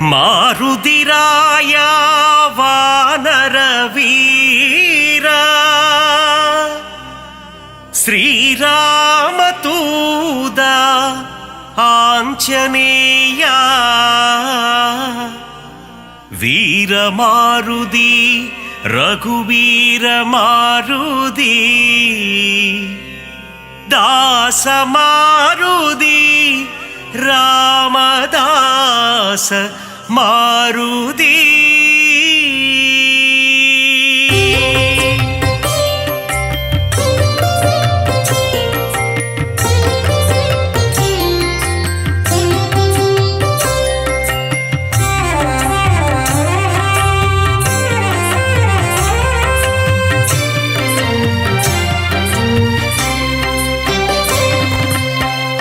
ಮಾರುದಿರಾಯ ವಾನರ ವೀರ ಶ್ರೀರಾಮತೂದ ಆಂಜನೇಯ ವೀರ ಮಾರುದಿ ರಘುವೀರ ಮಾರುದಿ ದಾಸ ಮಾರುದಿ ರಾಮದಾಸ ಮಾರುದಿ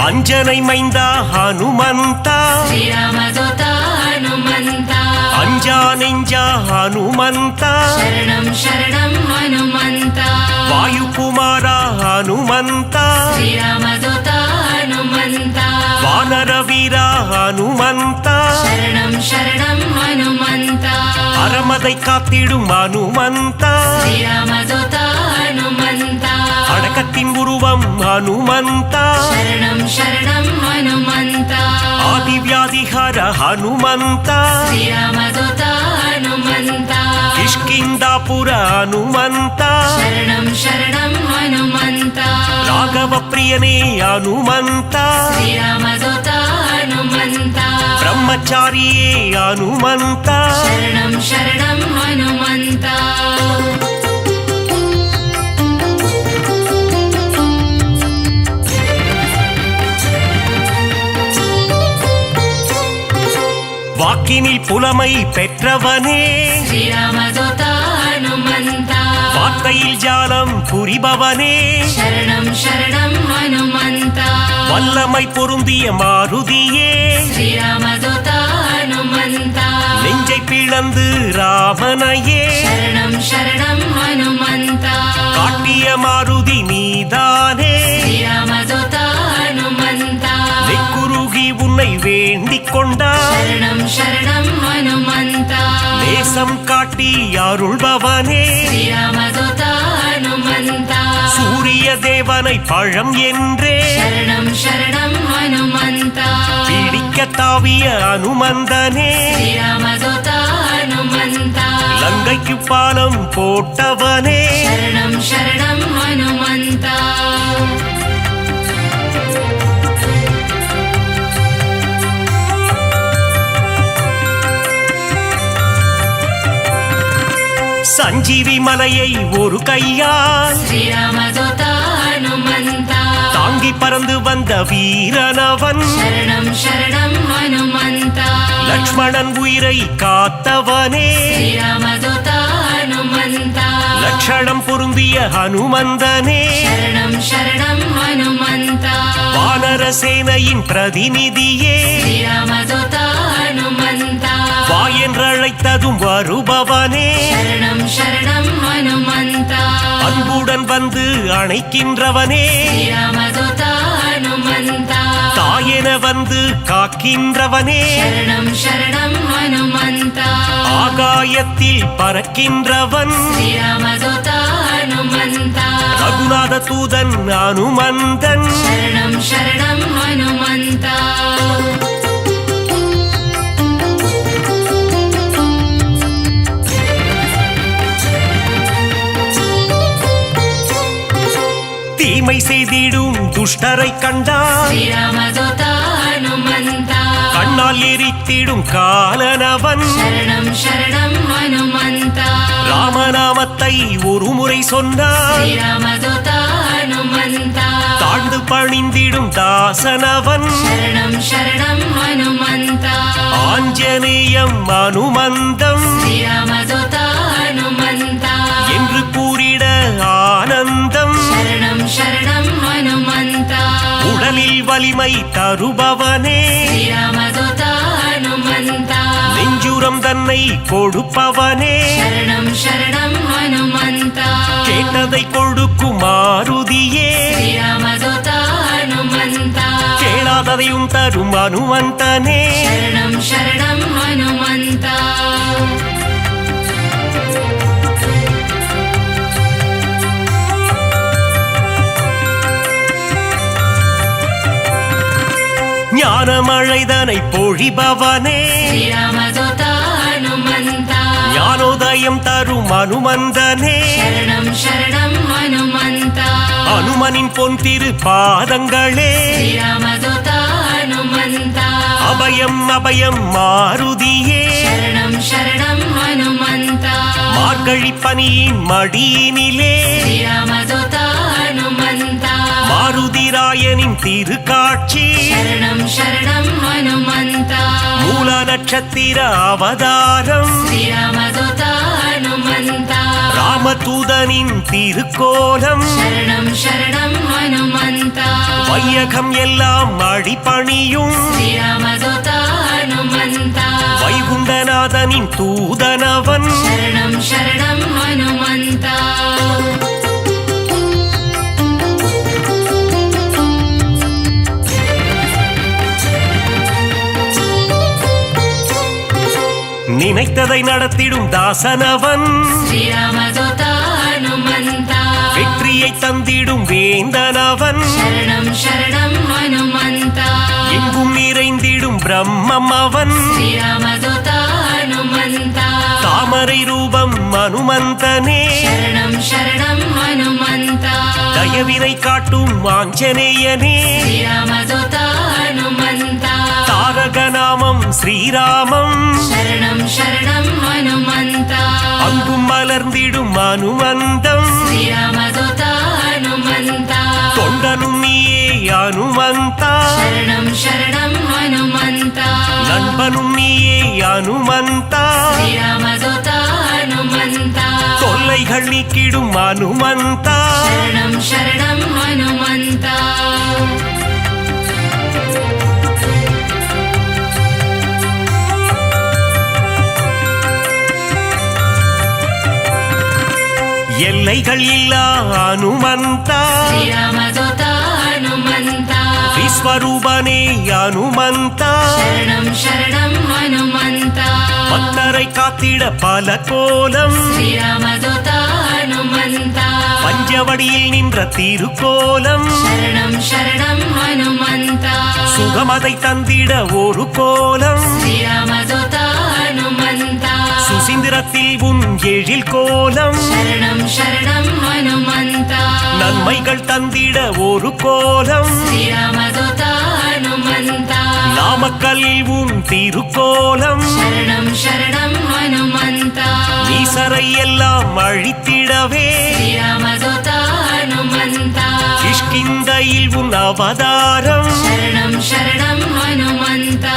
ಅಂಜನೈ ಮೈಂದ ಹನುಮಂತ ಶ್ರೀರಾಮದೂತ ಹನುಮಂತ ಅಂಜಾನೆಂಜ ಹನುಮಂತ ಶರಣಂ ಶರಣಂ ಹನುಮಂತ ವಾಯುಕುಮಾರ ಹನುಮಂತ ಶ್ರೀರಾಮದೂತ ಹನುಮಂತ ವಾನರ ವೀರ ಹನುಮಂತ ಶರಣಂ ಶರಣಂ ಹನುಮಂತ ಅರಮದೈ ಕಾத்திடும் ಹನುಮಂತ ಶ್ರೀರಾಮದೂತ ಹನುಮಂತ ಅಡಕತ್ತಿನ್ ಉರುವಂ ಹನುಮಂತ ಶರಣಂ ಶರಣಂ ಹನುಮಂತ ಆದಿವ್ಯಾಧಿಹರ ಹನುಮಂತ ಶ್ರೀರಾಮದೂತ ಹನುಮಂತ ಕಿಷ್ಕಿಂದಾಪುರ ಹನುಮಂತ ಶರಣಂ ಶರಣಂ ಹನುಮಂತ ರಾಘವ ಪ್ರಿಯನೇ ಹನುಮಂತ ಶ್ರೀರಾಮದೂತ ಹನುಮಂತ ಬ್ರಹ್ಮಚಾರಿಯೇ ಹನುಮಂತ ಶರಣಂ ಶರಣಂ ಹನುಮಂತ வாக்கினில் புலமை பெற்றவனே ಶ್ರೀರಾಮದೂತ ಹನುಮಂತ வார்த்தையில் ஜாலம் புரிபவனே ಶರಣಂ ಶರಣಂ ಹನುಮಂತ வல்லமை பொருந்திய மாருதியே ಶ್ರೀರಾಮದೂತ ಹನುಮಂತ நெஞ்சை பிளந்து ராமனையே ಶರಣಂ ಶರಣಂ ಹನುಮಂತ காட்டிய மாருதி நீதானே ಶ್ರೀರಾಮದೂತ ಹನುಮಂತ நெக்குருகி உன்னை வேண்டிக் கொண்டார் ಶರಣಂ ಶರಣಂ ಹನುಮಂತ நேசம் காட்டி அருள்பவனே ಶ್ರೀರಾಮದೂತ ಹನುಮಂತ சூரிய தேவனை பழம் என்றே ಶರಣಂ ಶರಣಂ ಹನುಮಂತ பிடிக்க தாவிய அனுமந்தனே ಶ್ರೀರಾಮದೂತ ಹನುಮಂತ லங்கைக்கு பாலம் போட்டவனே ಶರಣಂ ಶರಣಂ ಹನುಮಂತ சஞ்சீவி மலையை ஒரு கையால் ಶ್ರೀರಾಮದೂತ ಹನುಮಂತ தாங்கி பறந்து வந்த வீரனவன் ಶರಣಂ ಶರಣಂ ಹನುಮಂತ லக்ஷ்மணன் உயிரை காத்தவனே ಶ್ರೀರಾಮದೂತ ಹನುಮಂತ லட்சணம் பொருந்திய ஹனுமந்தனே ಶರಣಂ ಶರಣಂ ಹನುಮಂತ வானர சேனையின் பிரதிநிதியே ಶ್ರೀರಾಮದೂತ ಹನುಮಂತ வா என்றழைத்ததும் வருபவனே ಶರಣಂ ಶರಣಂ ಹನುಮಂತ அன்புடன் வந்து அணைக்கின்றவனே ಶ್ರೀರಾಮದೂತ ಹನುಮಂತ தாயென வந்து காக்கின்றவனே ಶರಣಂ ಶರಣಂ ಹನುಮಂತ ஆகாயத்தில் பறக்கின்றவன் ಶ್ರೀರಾಮದೂತ ಹನುಮಂತ ரகுநாத தூதன் அனுமந்தன் ಶರಣಂ ಶರಣಂ ಹನುಮಂತ தீமை செய்திடும் துஷ்டரை கண்டால் ಶ್ರೀರಾಮದೂತ ಹನುಮಂತ கண்ணால் எரித்திடும் காலனவன் ಶರಣಂ ಶರಣಂ ಹನುಮಂತ ராமநாமத்தை ஒரு முறை சொன்னால் ಶ್ರೀರಾಮದೂತ ಹನುಮಂತ தாழ்ந்து பணிந்திடும் தாசனவன் ಶರಣಂ ಶರಣಂ ಹನುಮಂತ ஆஞ்சநேயம் அனுமந்தம் ಶ್ರೀರಾಮದೂತ ಹನುಮಂತ என்று கூறிட ஆனந்தம் ಶರಣಂ ಶರಣಂ ಹನುಮಂತ உடலில் வலிமை தருபவனே ಶ್ರೀರಾಮದೂತ ಹನುಮಂತ நெஞ்சுரம் தன்னை கொடுப்பவனே ಶರಣಂ ಶರಣಂ ಹನುಮಂತ கேட்டதை கொடுக்கும் மாருதியே ಶ್ರೀರಾಮದೂತ ಹನುಮಂತ கேளாத கேட்டதையும் தரும் அனுமந்தனே शरणं शरणं हनुमन्ता ஞானமழைதனை பொழிபவனே श्रीरामदूता हनुमन्ता ஞானோதயம் தரும் அனுமந்தனே शरणं शरणं हनुमन्ता அனுமனின் பொன் திரு பாதங்களே श्रीरामदूता हनुमन्ता அபயம் அபயம் மாருதியே शरणं शरणं हनुमन्ता மார்கழி பனியின் மடியினிலே श्रीरामदूता हनुमन्ता மாருதிராயனின் திருக்காட்சி शरणं शरणं हनुमन्ता மூல நட்சத்திர அவதாரம் श्रीरामदूता हनुमन्ता ராமதூதனின் திருக்கோலம் शरणं शरणं हनुमन्ता வையகம் எல்லாம் அடிபணியும் श्रीरामदूता हनुमन्ता வைகுண்டநாதனின் தூதனவன் शरणं शरणं हनुमन्ता நினைத்ததை நடத்திடும் தாசனவன் श्रीरामदूता हनुमन्ता வெற்றியை தந்திடும் வேந்தனவன் शरणं शरणं हनुमन्ता எங்கும் நிறைந்திடும் பிரம்மம் அவன் श्रीरामदूता हनुमन्ता தாமரை ரூபம் அனுமந்தனே शरणं शरणं हनुमन्ता தயவினை காட்டும் ஆஞ்சநேயனே श्रीरामदूता हनुमन्ता தாரக நாமம் ஸ்ரீராமம் शरणं शरणं हनुमन्ता அங்கும் மலர்ந்திடும் அனுமந்தம் श्रीरामदूता हनुमन्ता தொண்டனும் நீயே அனுமந்தா शरणं शरणं हनुमन्ता நண்பனும் நீயே அனுமந்தா श्रीरामदूता हनुमन्ता தொல்லைகள் நீக்கிடும் அனுமந்தா शरणं शरणं हनुमन्ता எல்லைகள் இல்லா அனுமந்தா श्रीरामदूता हनुमन्ता விஸ்வரூபனே அனுமந்தா शरणं शरणं हनुमन्ता பக்தரை காத்திட பல கோலம் श्रीरामदूता हनुमन्ता பஞ்சவடியில் நின்ற திருக்கோலம் शरणं शरणं हनुमन्ता சுகமதை தந்திட ஒரு கோலம் श्रीरामदूता हनुमन्ता சுசீந்திரத்தில் உன் எழில் கோலம் शरणं शरणं हनुमन्ता நன்மைகள் தந்திட ஒரு கோலம் श्रीरामदूता हनुमन्ता நாமக்கல்லில் உன் திருக்கோலம் शरणं शरणं हनुमन्ता ஈசரை எல்லாம் அழித்திடவே श्रीरामदूता हनुमन्ता கிஷ்கிந்தையில் உன் அவதாரம் शरणं शरणं हनुमन्ता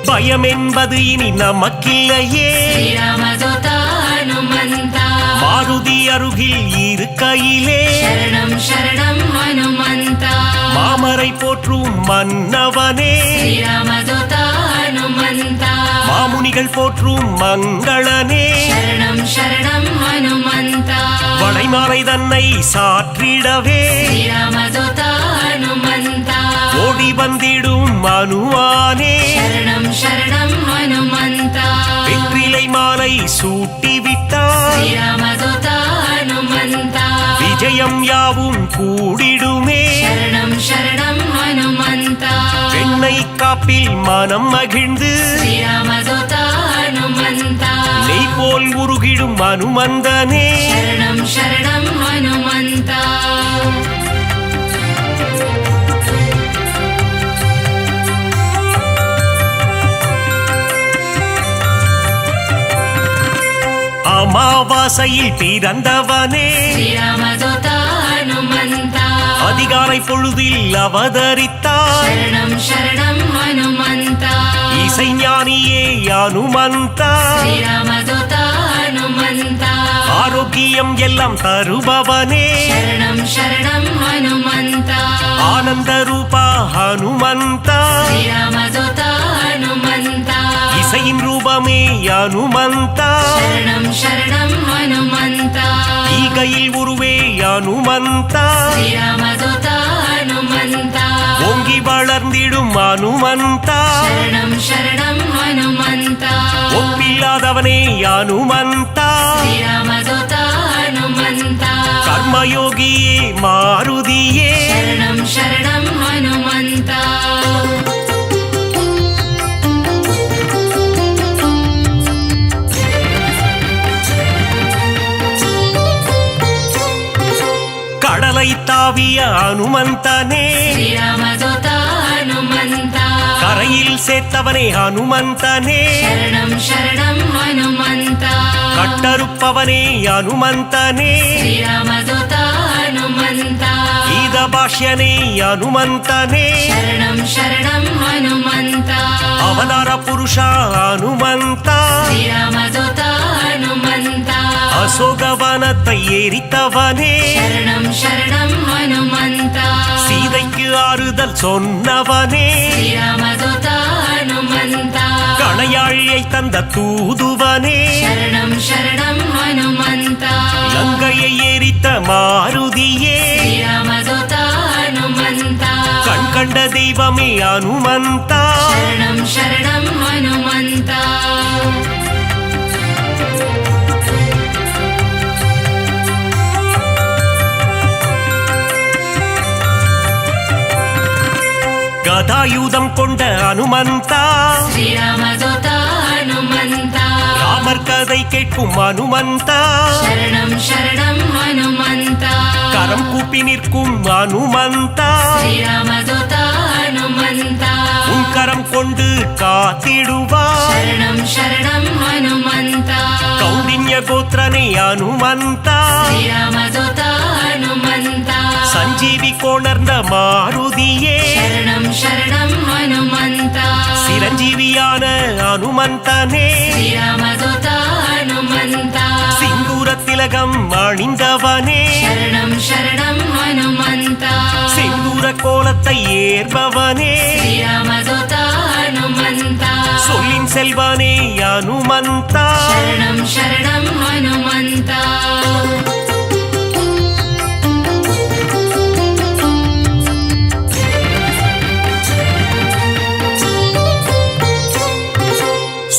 பயம் என்பது இனி நமக்கில்லையே श्रीरामदूता हनुमन्ता மாருதி அருகில் இருக்கையிலே शरणं शरणं हनुमन्ता மாமரை போற்றும் மன்னவனே श्रीरामदूता हनुमन्ता மாமுனிகள் போற்றும் மங்களனே शरणं शरणं हनुमन्ता வளைமாலை தன்னை சாற்றிடவே श्रीरामदूता हनुमन्ता ஓடி வந்திடும் அனுமானே शरणं शरणं हनुमन्ता வெற்றிலை மாலை சூட்டிவிட்டார் श्रीरामदूता हनुमन्ता விஜயம் யாவும் கூடிடுமே शरणं शरणं हनुमन्ता வெண்ணை காப்பில் மனம் மகிழ்ந்து श्रीरामदूता हनुमन्ता நெய் போல் உருகிடும் அனுமந்தனே शरणं शरणं हनुमन्ता அமாவாசையில் பிறந்தவனே श्रीरामदूता हनुमन्ता அதிகாலை பொழுதில் அவதரித்தார் शरणं शरणं हनुमन्ता இசைஞானியே அனுமந்தா श्रीरामदूता हनुमन्ता ஆரோக்கியம் எல்லாம் தருபவனே शरणं शरणं हनुमन्ता ஆனந்த ரூபா ஹனுமந்தா श्रीरामदूता हनुमन्ता இசையின் ரூபமே அனுமந்த शरणं शरणं हनुमन्त ஈகையில் உருவே அனுமந்த श्रीरामदूत हनुमन्त ஓங்கி வளர்ந்திடும் அனுமந்த शरणं शरणं हनुमन्त ஒப்பில்லாதவனே அனுமந்த श्रीरामदूत हनुमन्त கர்மயோகியே மாருதியே शरणं शरणं हनुमन्त கடலை தாவிய அனுமந்தனே श्रीरामदूत हनुमन्त கரையில் சேர்த்தவனே அனுமந்தனே शरणं शरणं हनुमन्त கட்டறுப்பவனே அனுமந்தனே श्रीरामदूत हनुमन्त கீத பாஷ்யனே அனுமந்தனே शरणं शरणं हनुमन्त அவதார புருஷா அனுமந்த श्रीरामदूत हनुमन्त அசோகவனத்தை எரித்தவனே शरणं शरणं हनुमन्त சீதைக்கு ஆறுதல் சொன்னவனே श्रीरामदूत हनुमन्त கணையாழியை தந்த தூதுவனே शरणं शरणं हनुमन्त லங்கையை எரித்த மாருதியே श्रीरामदूत हनुमन्त கண் கண்ட தெய்வமே அனுமந்தா शरणं शरणं हनुमन्त கதாயுதம் கொண்ட அனுமந்தா श्रीरामदूत हनुमन्त ராமர் கதை கேட்கும் அனுமந்தா शरणं शरणं हनुमन्त கரம் கூப்பி நிற்கும் அனுமந்தா श्रीरामदूत हनुमन्त உன் கரம் கொண்டு காத்திடுவார் शरणं शरणं हनुमन्त கௌண்டின்ய கோத்திரனே அனுமந்தா श्रीरामदूत हनुमन्त சஞ்சீவி கோணர்ந்த மாருதியே शरणं शरणं हनुमन्त சிரஞ்சீவியான அனுமந்தனே श्रीरामदूत हनुमन्त சிந்தூர திலகம் அணிந்தவனே शरणं शरणं हनुमन्त செந்தூர கோலத்தை ஏற்பவனே श्रीरामदूत हनुमन्त சொல்லின் செல்வனே அனுமந்தா शरणं शरणं हनुमन्त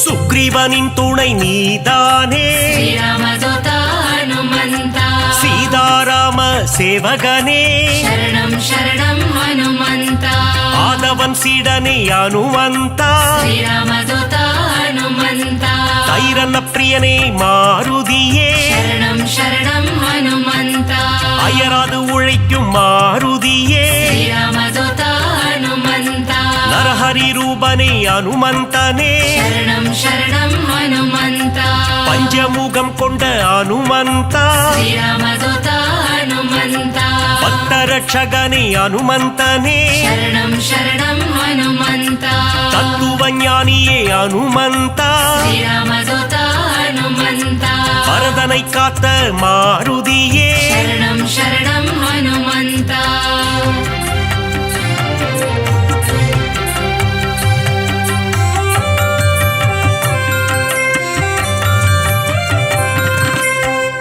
சுக்ரீவனின் துணை நீதானே श्रीरामदूत हनुमन्त சீதாராம சேவகனே शरणं शरणं हनुमन्त ஆதவன் சீடனே அனுமந்தா श्रीरामदूत हनुमन्त தைரன பிரியனே மாருதியே शरणं शरणं हनुमन्त அயராது உழைக்கும் மாருதியே श्रीरामदूत हनुमन्त நரஹரி ரூபனே அனுமந்தனே शरणं शरणं हनुमन्त பஞ்சமுகம் கொண்ட அனுமந்தா श्रीरामदूत हनुमन्त பக்தரட்சகனே அனுமந்தனே शरणं शरणं हनुमन्त தத்துவஞானியே அனுமந்தா श्रीरामदूत हनुमन्त பரதனை காத்த மாருதியே शरणं शरणं हनुमन्त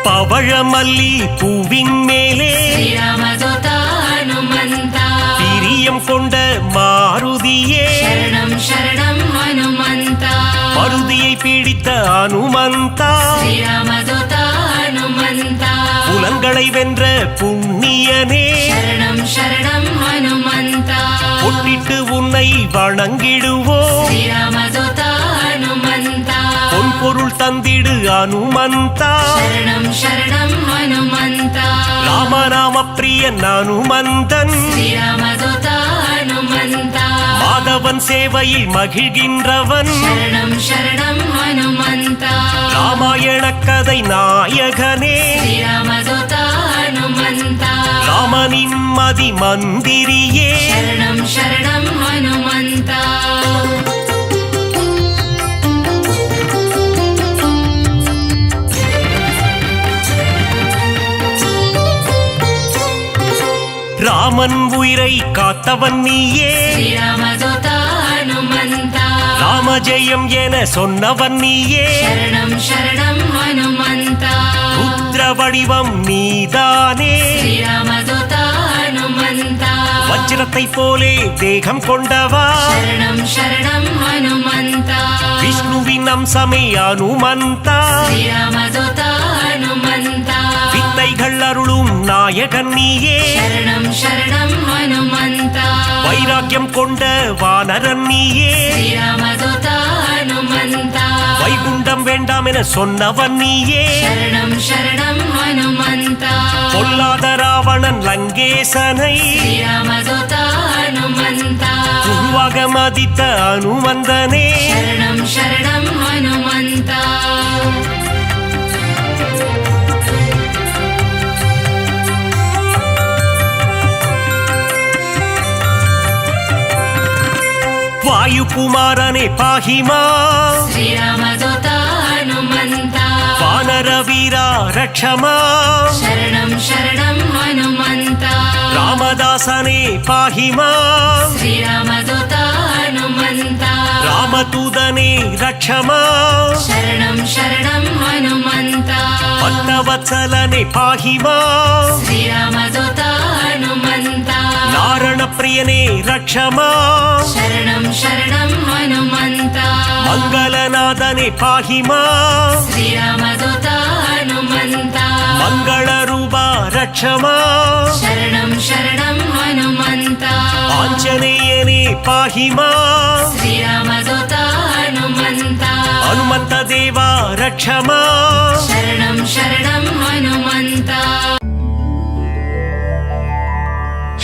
பவழமல்லி பூவின் மேலே श्रीरामदूत हनुमन्त பிரியம் கொண்ட மாருதியே शरणं शरणं हनुमन्त மருதியை பீடித்த அனுமந்தா श्रीरामदूत हनुमन्त புலன்களை வென்ற புண்ணியனே शरणं शरणं हनुमन्त பொன்னிட்டு உன்னை வணங்கிடுவோம் श्रीरामदूत हनुमन्त பொன் பொருள் தந்திடு அனுமந்தா शरणं शरणं हनुमन्त ராமநாம பிரியன் அனுமந்தன் श्रीरामदूत हनुमन्त மாதவன் சேவையில் மகிழ்கின்றவன் शरणं शरणं हनुमन्त ராமாயண கதை நாயகனே श्रीरामदूत हनुमन्त ராமனின் மதி மந்திரியே शरणं शरणं हनुमन्त ராமன் உயிரை காத்தவன் நீயே श्रीरामदूत हनुमन्त ராம ராமஜெயம் என சொன்னவன் நீயே சரணம் சரணம் ஹனுமந்தா ருத்ர வடிவம் நீதானே ஸ்ரீராமதூதா ஹனுமந்தா வஜ்ரத்தை போலே தேகம் கொண்டவா சரணம் சரணம் ஹனுமந்தா விஷ்ணுவின் அம்சமே அனுமந்தா ஸ்ரீராமதூதா ஹனுமந்தா வித்தைகள் அருளும் நாயகன் நீயே சரணம் சரணம் ஹனுமந்தா வைராக்கியம் கொண்ட வானரன் நீயே ஸ்ரீராமதூதா ஹனுமந்தா வைகுண்டம் வேண்டாம் என சொன்னவன் நீயே சரணம் சரணம் ஹனுமந்தா பொல்லாத ராவணன் லங்கேசனை ஸ்ரீராமதூதா ஹனுமந்தா உருவாக மதித்த அனுமந்தனே சரணம் சரணம் ஹனுமந்தா வாயுகுமாரனே பாஹிமா ஸ்ரீராமதூதா ஹனுமந்தா வானர வீரா ரக்ஷமா சரணம் சரணம் ஹனுமந்தா ராமதாசனே பாஹிமா ஸ்ரீராமதூதா ஹனுமந்தா ராமதூதனே ரக்ஷமா சரணம் சரணம் ஹனுமந்தா பக்தவத்சலனே பாஹிமா ஸ்ரீராமதூதா ஹனுமந்தா நாரண பிரியனே ரக்ஷமா சரணம் சரணம் ஹனுமந்தா மங்களநாதனே பாஹிமா ஸ்ரீராமதூதா ஹனுமந்தா மங்கள ரூபா ரக்ஷமா சரணம் சரணம் ஹனுமந்தா ஆஞ்சநேயனே பாஹிமா ஸ்ரீராமதூதா ஹனுமந்தா ஹனுமந்த தேவா ரக்ஷமா சரணம் சரணம் ஹனுமந்தா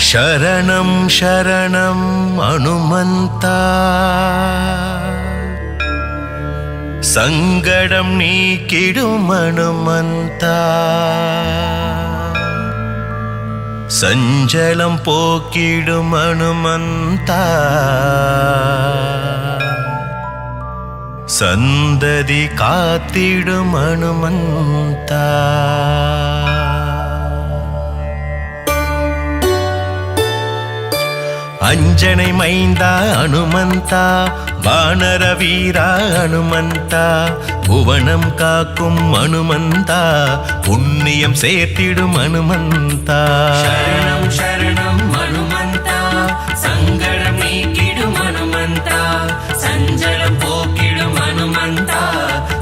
शरणं शरणं हनुमन्ता सङ्गडं नीकिडुम हनुमन्ता सञ्जलं पोकिडुम हनुमन्ता सन्ददि कात्तिडुम हनुमन्ता अंजनै मैंदा हनुमंता वानर वीरा हनुमंता भुवनं काक्कुम हनुमंता पुण्यम सेर्तिडुम हनुमंता शरणं शरणं हनुमंता संगडं नीकिडुम हनुमंता संजलं पोकिडुम हनुमंता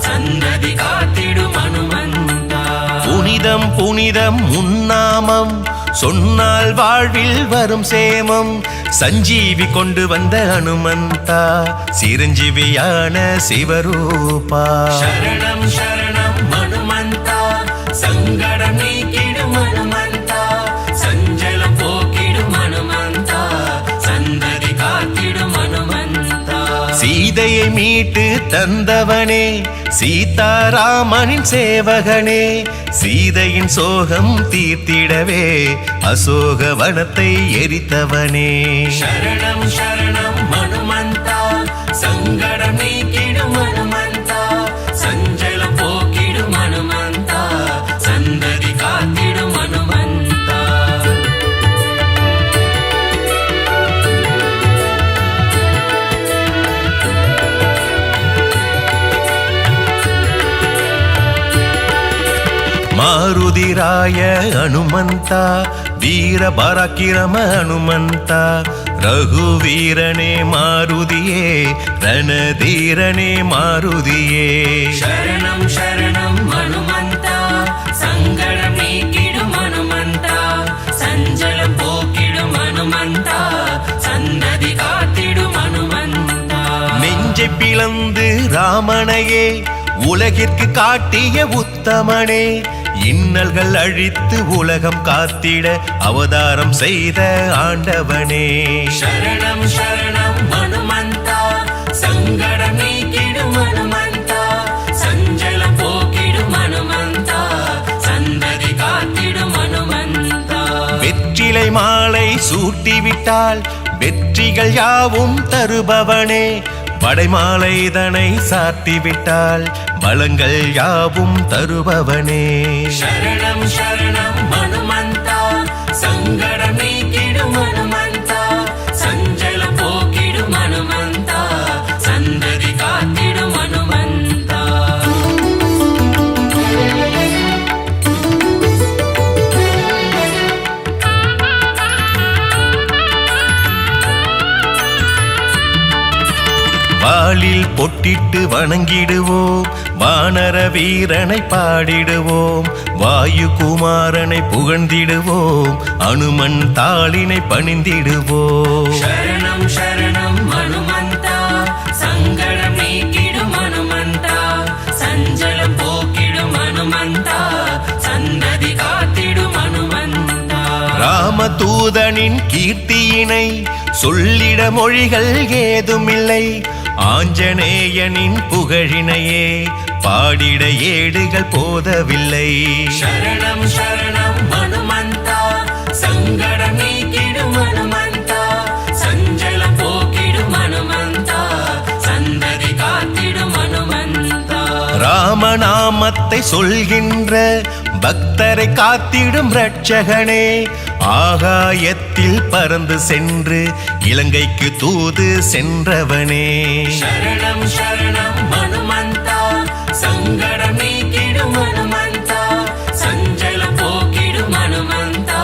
सन्ददि कात्तिडुम हनुमंता पुनिदं पुनिदं मुन्नामं சொன்னால் வாழ்வில் வரும் சேமம் சஞ்சீவி கொண்டு வந்த ஹனுமந்தா சிரஞ்சீவியான சிவரூபா சரணம் சரணம் ஹனுமந்தா சங்கடம் நீக்கிடும் ஹனுமந்தா சஞ்சலம் போக்கிடும் ஹனுமந்தா சந்ததி காத்திடும் ஹனுமந்தா சீதையை மீட்டு தந்தவனே சீதாராமனின் சேவகனே சீதையின் சோகம் தீர்த்திடவே அசோக வனத்தை எரித்தவனே சரணம் சரணம் ஹனுமந்தா சங்கடம் நீக்கிடும் ஹனுமந்தா சஞ்சலம் போக்கிடும் ஹனுமந்தா சந்ததி காத்திடும் ஹனுமந்தா मारुदिराय हनुमंता वीर पराक्रम हनुमंता रघुवीरने मारुदिये रणधीरने मारुदिये शरणं शरणं हनुमंता संगडं नीकिडुम हनुमंता संजलं पोकिडुम हनुमंता सन्ददि कात्तिडुम हनुमंता நெஞ்சை பிளந்து ராமனையே உலகிற்கு காட்டிய உத்தமனே இன்னல்கள் அழித்து உலகம் காத்திட அவதாரம் செய்த ஆண்டவனே சரணம் சரணம் ஹனுமந்தா சங்கடம் நீக்கிடும் ஹனுமந்தா சஞ்சலம் போக்கிடும் ஹனுமந்தா சந்ததி காத்திடும் ஹனுமந்தா வெற்றிலை மாலை சூட்டிவிட்டால் வெற்றிகள் யாவும் தருபவனே படைமாலைதனை சாத்திவிட்டால் பலங்கள் யாவும் தருபவனே சரணம் சரணம் ஹனுமந்தா சங்கடம் நீக்கிடும் ஹனுமந்தா சஞ்சலம் போக்கிடும் ஹனுமந்தா சந்ததி பொட்டிட்டு வணங்கிடுவோம், வானர வீரனை பாடிடுவோம், வாயு குமாரனை புகழ்ந்திடுவோம், அனுமன் தாளினை பணிந்திடுவோம். சரணம் சரணம் ஹனுமந்தா, சங்கடம் நீக்கிடும் ஹனுமந்தா, சஞ்சலம் போக்கிடும் ஹனுமந்தா, சந்ததி காத்திடும் ஹனுமந்தா. ராமதூதனின் கீர்த்தியினை சொல்லிட மொழிகள் ஏதுமில்லை, ஆஞ்சநேயனின் புகழினையே பாடிட ஏடுகள் போதவில்லை. சரணம் சரணம் ஹனுமந்தா, சங்கடம் நீக்கிடும் ஹனுமந்தா, சஞ்சலம் போக்கிடும் ஹனுமந்தா, சந்ததி காத்திடும் ஹனுமந்தா. ராமநாமத்தை சொல்கின்ற பக்தரை காத்திடும் இரட்சகனே, ஆகாயத்தில் பறந்து சென்று இலங்கைக்கு தூது சென்றவனே. சரணம் சரணம் ஹனுமந்தா, சங்கடம் நீக்கிடும் ஹனுமந்தா, சஞ்சலம் போக்கிடும் ஹனுமந்தா,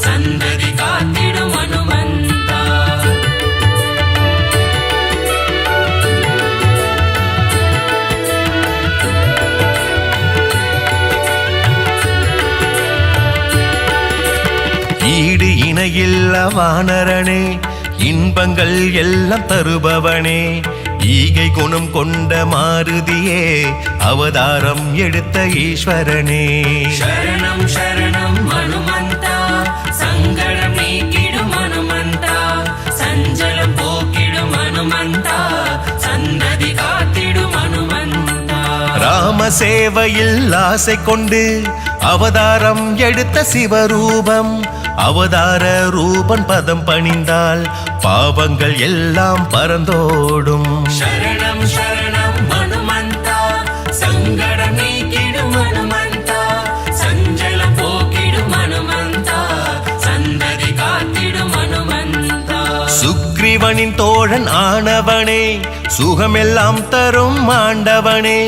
சந்ததி காத்திடும் ஹனுமந்தா. ஈடு இணையில்ல வானரனே, இன்பங்கள் எல்லாம் தருபவனே, ஈகை குணம் கொண்ட மாருதியே, அவதாரம் எடுத்த ஈஸ்வரனே. சரணம் சரணம் ஹனுமந்தா, சங்கடம் நீக்கிடும் ஹனுமந்தா, சஞ்சலம் போக்கிடும் ஹனுமந்தா, சந்ததி காத்திடும் ஹனுமந்தா. ராம சேவையில் ஆசை கொண்டு அவதாரம் எடுத்த சிவரூபம், அவதார ரூபன் பதம் பணிந்தால் பாவங்கள் எல்லாம் பறந்தோடும். சரணம் சரணம் ஹனுமந்தா, சங்கடம் நீக்கிடும் ஹனுமந்தா, சஞ்சலம் போக்கிடும் ஹனுமந்தா, சந்ததி காத்திடும் ஹனுமந்தா. சுக்ரீவனின் தோழன் ஆனவனே, சுகமெல்லாம் தரும் ஆண்டவனே,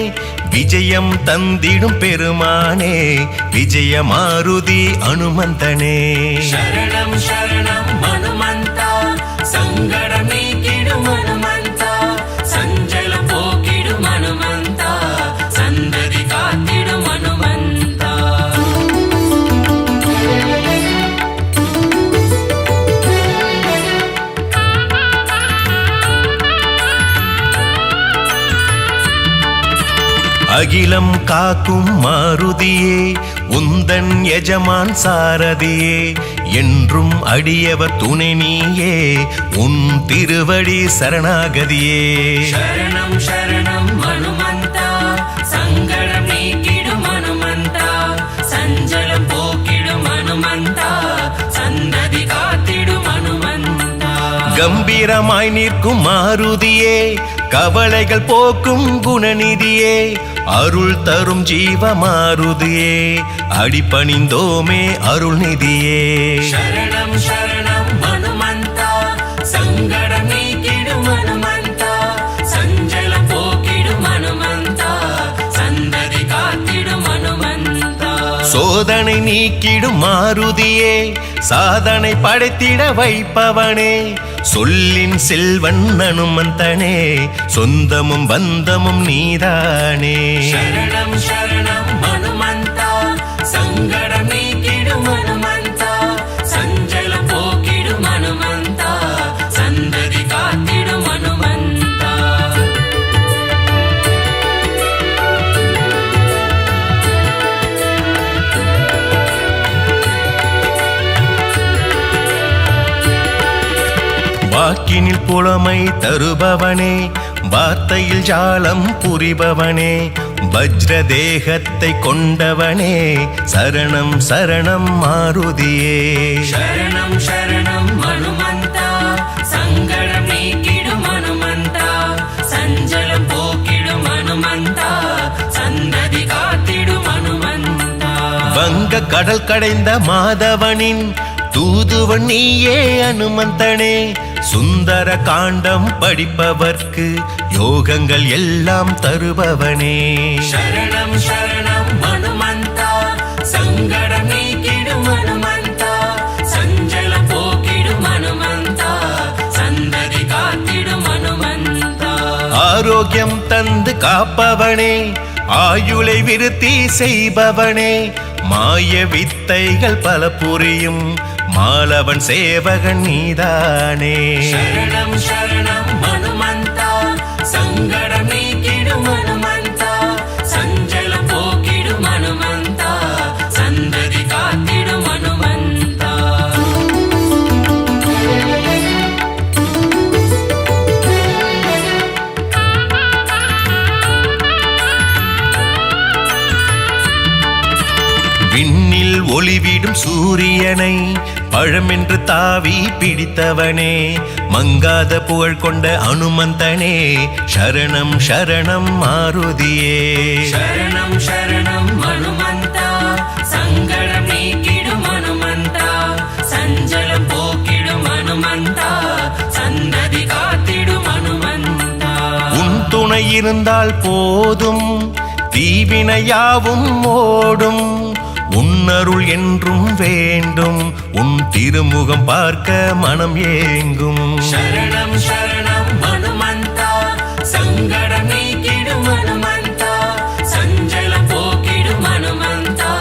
விஜயம் தந்திடும் பெருமானே, விஜய மாருதி அனுமந்தனே. சரணம் சரணம் ஹனுமந்தா, சங்கடம் நீக்கிடும் ஹனுமந்தா, சஞ்சலம் போக்கிடும் ஹனுமந்தா, சந்ததி காத்திடும் ஹனுமந்தா. அகிலம் காக்கும் மாருதியே, உந்தன் எஜமான் சாரதியே, என்றும் அடியவர் துணை நீயே, உன் திருவடி சரணாகதியே. சரணம் சரணம் ஹனுமந்தா, சங்கடம் நீக்கிடும் ஹனுமந்தா, சஞ்சலம் போக்கிடும் ஹனுமந்தா, சந்ததி காத்திடும் ஹனுமந்தா. கம்பீரமாய் நிற்கும் மாருதியே, கவலைகள் போக்கும் குணநிதியே, அருள் தரும் ஜீவ மாருதியே, அடிபணிந்தோமே அருள்நிதியே. சரணம் சரணம் ஹனுமந்தா, சங்கடம் நீக்கிடும் ஹனுமந்தா, சஞ்சலம் போக்கிடும் ஹனுமந்தா, சந்ததி காத்திடும் ஹனுமந்தா. சோதனை நீக்கிடும் மாருதியே, சாதனை படைத்திட வைப்பவனே, சொல்லின் செல்வன் அனுமந்தனே, சொந்தமும் பந்தமும் நீதானே. சரணம் சரணம் ஹனுமந்தா, சங்கடம் நீக்கிடும் ஹனுமந்தா, சஞ்சலம் போக்கிடும் ஹனுமந்தா, சந்ததி காத்திடும் ஹனுமந்தா. வாக்கினில் புலமை தருபவனே, வார்த்தையில் ஜாலம் புரிபவனே, வஜ்ர தேகத்தை கொண்டவனே, சரணம் சரணம் மாருதியே. சரணம் சரணம் ஹனுமந்தா, சங்கடம் நீக்கிடும் ஹனுமந்தா, சஞ்சலம் போக்கிடும் ஹனுமந்தா, சந்ததி காத்திடும் ஹனுமந்தா. வங்க கடல் கடைந்த மாதவனின் தூதுவன் நீயே அனுமந்தனே, சுந்தர காண்டம் படிப்பவர்க்கு யோகங்கள் எல்லாம் தருபவனே. சரணம் சரணம் ஹனுமந்தா, சங்கடம் நீக்கிடும் ஹனுமந்தா, சஞ்சலம் போக்கிடும் ஹனுமந்தா, சந்ததி காத்திடும் ஹனுமந்தா. ஆரோக்கியம் தந்து காப்பவனே, ஆயுளை விருத்தி செய்பவனே, மாய வித்தைகள் பல புரியும் மாலவன் சேவகன் நீதானே. சரணம் சரணம் ஹனுமந்தா, சங்கடம் நீக்கிடும் ஹனுமந்தா, சஞ்சலம் போக்கிடும் ஹனுமந்தா, சந்ததி காத்திடும் ஹனுமந்தா. விண்ணில் ஒளிவிடும் சூரியனை பழமென்று தாவி பிடித்தவனே, மங்காத புகழ் கொண்ட அனுமந்தனே, சரணம் சரணம் மாருதியே. சரணம் சரணம் ஹனுமந்தா, சங்கடம் நீக்கிடும் ஹனுமந்தா, சஞ்சலம் போக்கிடும் ஹனுமந்தா, சந்ததி காத்திடும் ஹனுமந்தா. உன் துணை இருந்தால் போதும் தீவினையாவும் ஓடும், உன்னருள் என்றும் வேண்டும், உன் திருமுகம் பார்க்க மனம் ஏங்கும். சரணம் சரணம் ஹனுமந்தா, சங்கடம் நீக்கிடும் ஹனுமந்தா, சஞ்சலம் போக்கிடும் ஹனுமந்தா,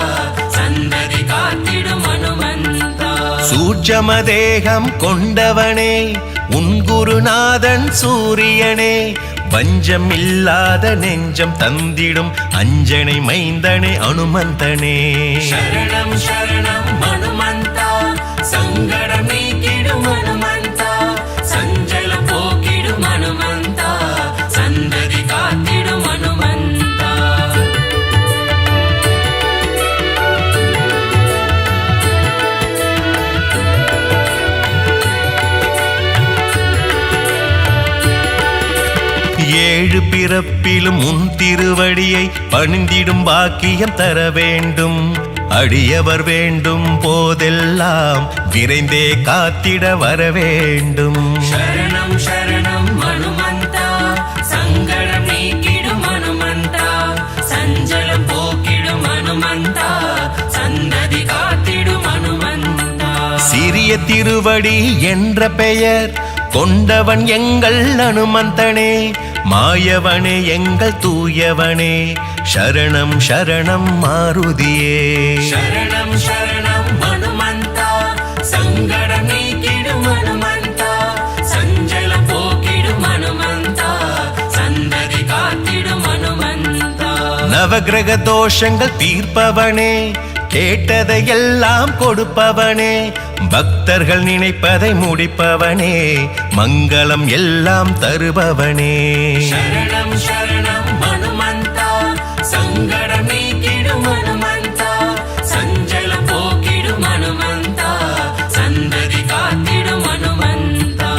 சந்ததி காத்திடும் ஹனுமந்தா. சூட்சம தேகம் கொண்டவனே, உன் குருநாதன் சூரியனே, வஞ்சம் இல்லாத நெஞ்சம் தந்திடும் அஞ்சனை மைந்தனே அனுமந்தனே. சரணம் சரணம் ஹனுமந்தா, சங்கடம் நீக்கிடும் ஹனுமந்தா, சஞ்சலம் போக்கிடும் ஹனுமந்தா, சந்ததி காத்திடும் ஹனுமந்தா. ஏழு பிறப்பிலும் உன் திருவடியை பணிந்திடும் பாக்கியம் தர வேண்டும், அடியவர் வேண்டும் போதெல்லாம் விரைந்தே காத்திட வர வேண்டும். சரணம் சரணம் ஹனுமந்தா, சங்கடம் நீக்கிடும் ஹனுமந்தா, சஞ்சலம் போக்கிடும் ஹனுமந்தா, சந்ததி காத்திடும் ஹனுமந்தா. சிறிய திருவடி என்ற பெயர் கொண்டவன் எங்கள் அனுமந்தனே, மாயவனே எங்கள் தூயவனே, சரணம் சரணம் மாருதியே. சரணம் சரணம் ஹனுமந்தா, சங்கடம் நீக்கிடும் ஹனுமந்தா, சஞ்சலம் போக்கிடும் ஹனுமந்தா, சந்ததி காத்திடும் ஹனுமந்தா. நவகிரக தோஷங்கள் தீர்ப்பவனே, கேட்டதையெல்லாம் கொடுப்பவனே, பக்தர்கள் நினைப்பதை முடிப்பவனே, மங்களம் எல்லாம் தருபவனே. சரணம் சரணம் ஹனுமந்தா, சங்கடம் நீக்கிடும் ஹனுமந்தா, சஞ்சலம் போக்கிடும் ஹனுமந்தா, சந்ததி காத்திடும் ஹனுமந்தா.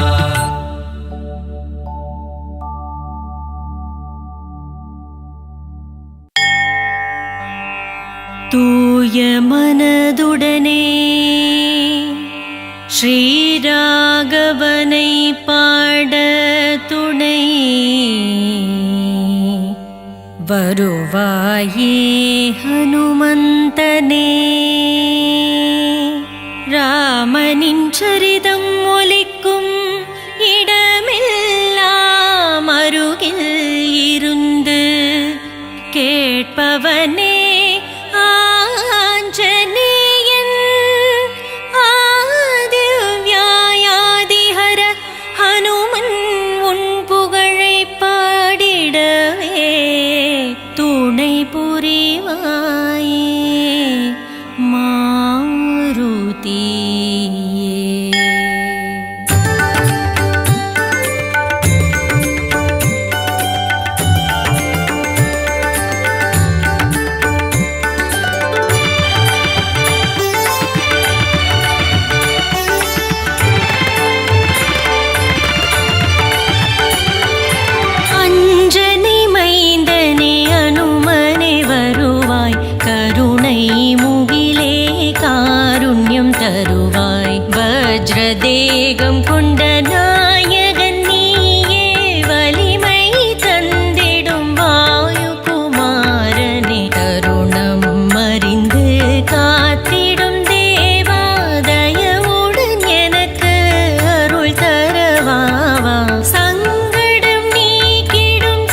தூய மனதுடனே ஸ்ரீராகவனை பாட துணை வருவாயே ஹனுமந்தனே. ராமனின் சரிதம் ஒலிக்கும் இடமெல்லாம் அருகில் இருந்து கேட்பவனே ஆஞ்சநேயன். ஆதிவ்யாயாதிஹர ஹனுமன் உன் புகழை பாடிடவே துணை புரிவாயே மாருதியே. அஞ்சனை மைந்தனே அனுமனே வருவாய், கருணை முகிலே காருண்யம் தருவாய். வஜ்ரதேகம் கொண்ட நாயகன் நீயே, வலிமை தந்திடும் வாயு குமாரனே. தருணம் அறிந்து காத்திடும் தேவா, தயவுடன் எனக்கு அருள் தரவாவா. சங்கடம் நீக்கிடும்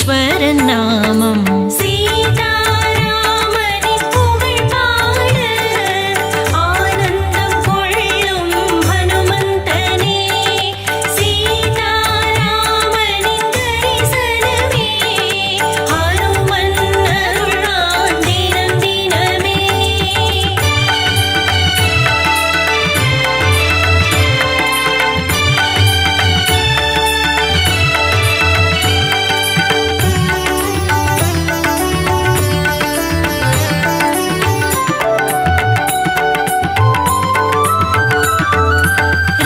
ஈஸ்வரன் நாமம். சீதாராமனின் புகழ் பாட ஆனந்தம் கொள்ளும் ஹனுமந்தனே. சீதாராமனின் தரிசனமே ஹனுமன் அருளான் தினம் தினமே.